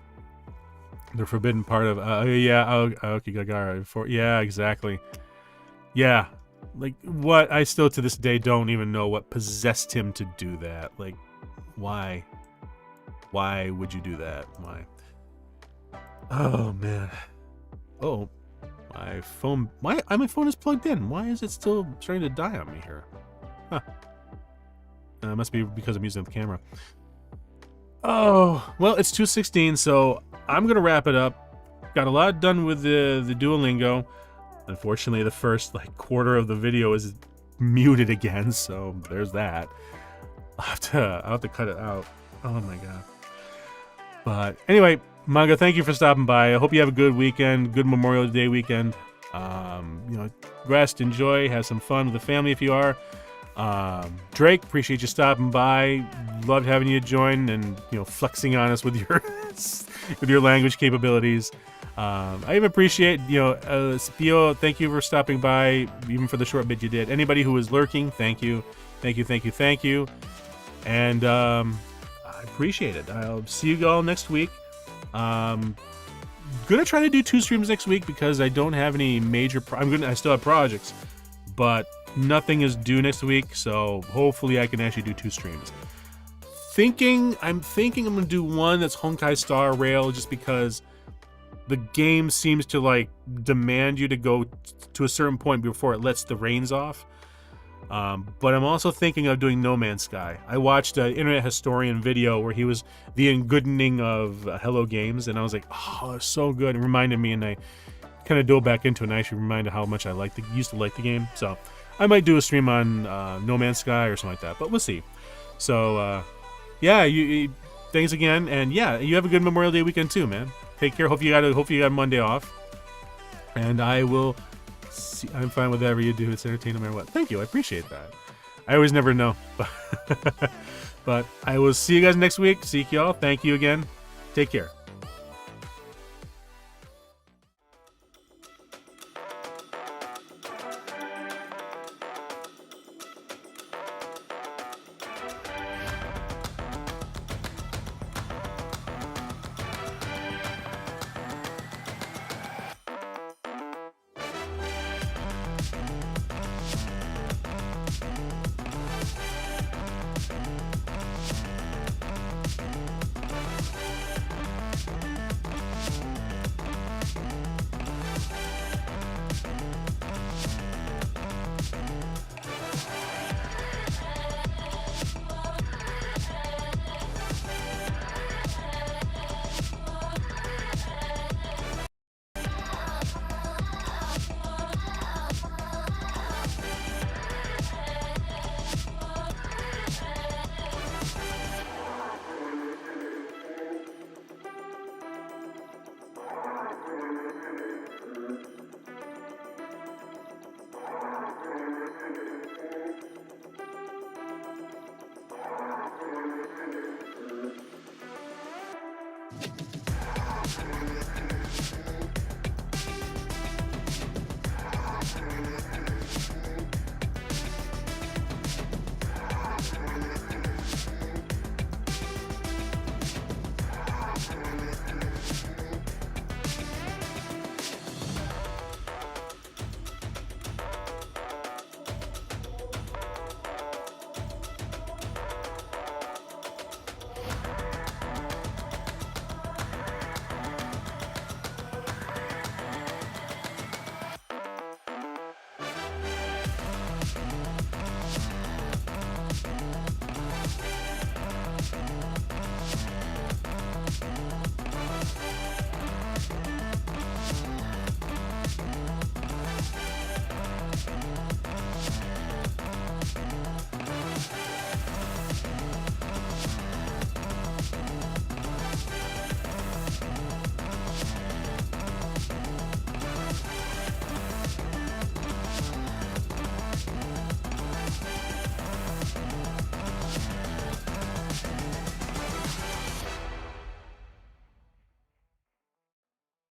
the forbidden part of Okigagara. Yeah, exactly. Yeah, like what? I still to this day don't even know what possessed him to do that. Like, why? Why would you do that? Why? Oh man. Oh, my phone is plugged in. Why is it still starting to die on me here? Huh. It must be because I'm using the camera. Oh, well, it's 2:16, so I'm gonna wrap it up. Got a lot done with the Duolingo. Unfortunately, the first quarter of the video is muted again, so there's that. I'll have to cut it out. Oh my god. But anyway, Manga, thank you for stopping by. I hope you have a good weekend, good Memorial Day weekend. Rest, enjoy, have some fun with the family if you are. Drake, appreciate you stopping by. Loved having you join and flexing on us with your language capabilities. I even appreciate Spio. Thank you for stopping by, even for the short bit you did. Anybody who was lurking, thank you, and I appreciate it. I'll see you all next week. Gonna try to do 2 streams next week because I don't have any major I still have projects, but nothing is due next week, so hopefully I can actually do 2 streams. thinking I'm gonna do one that's Honkai Star Rail, just because the game seems to like demand you to go to a certain point before it lets the reins off. But I'm also thinking of doing No Man's Sky. I watched an internet historian video where he was the Engoodening of Hello Games, and I was like, oh, it's so good. It reminded me, and I kind of dove back into it, and I actually reminded how much I used to like the game. So I might do a stream on No Man's Sky or something like that, but we'll see. So yeah, you thanks again, and yeah, you have a good Memorial Day weekend too, man. Take care. Hope you got Monday off, and I will. I'm fine with whatever you do. It's entertaining no matter what. Thank you. I appreciate that. I always never know. But I will see you guys next week. See y'all. Thank you again. Take care.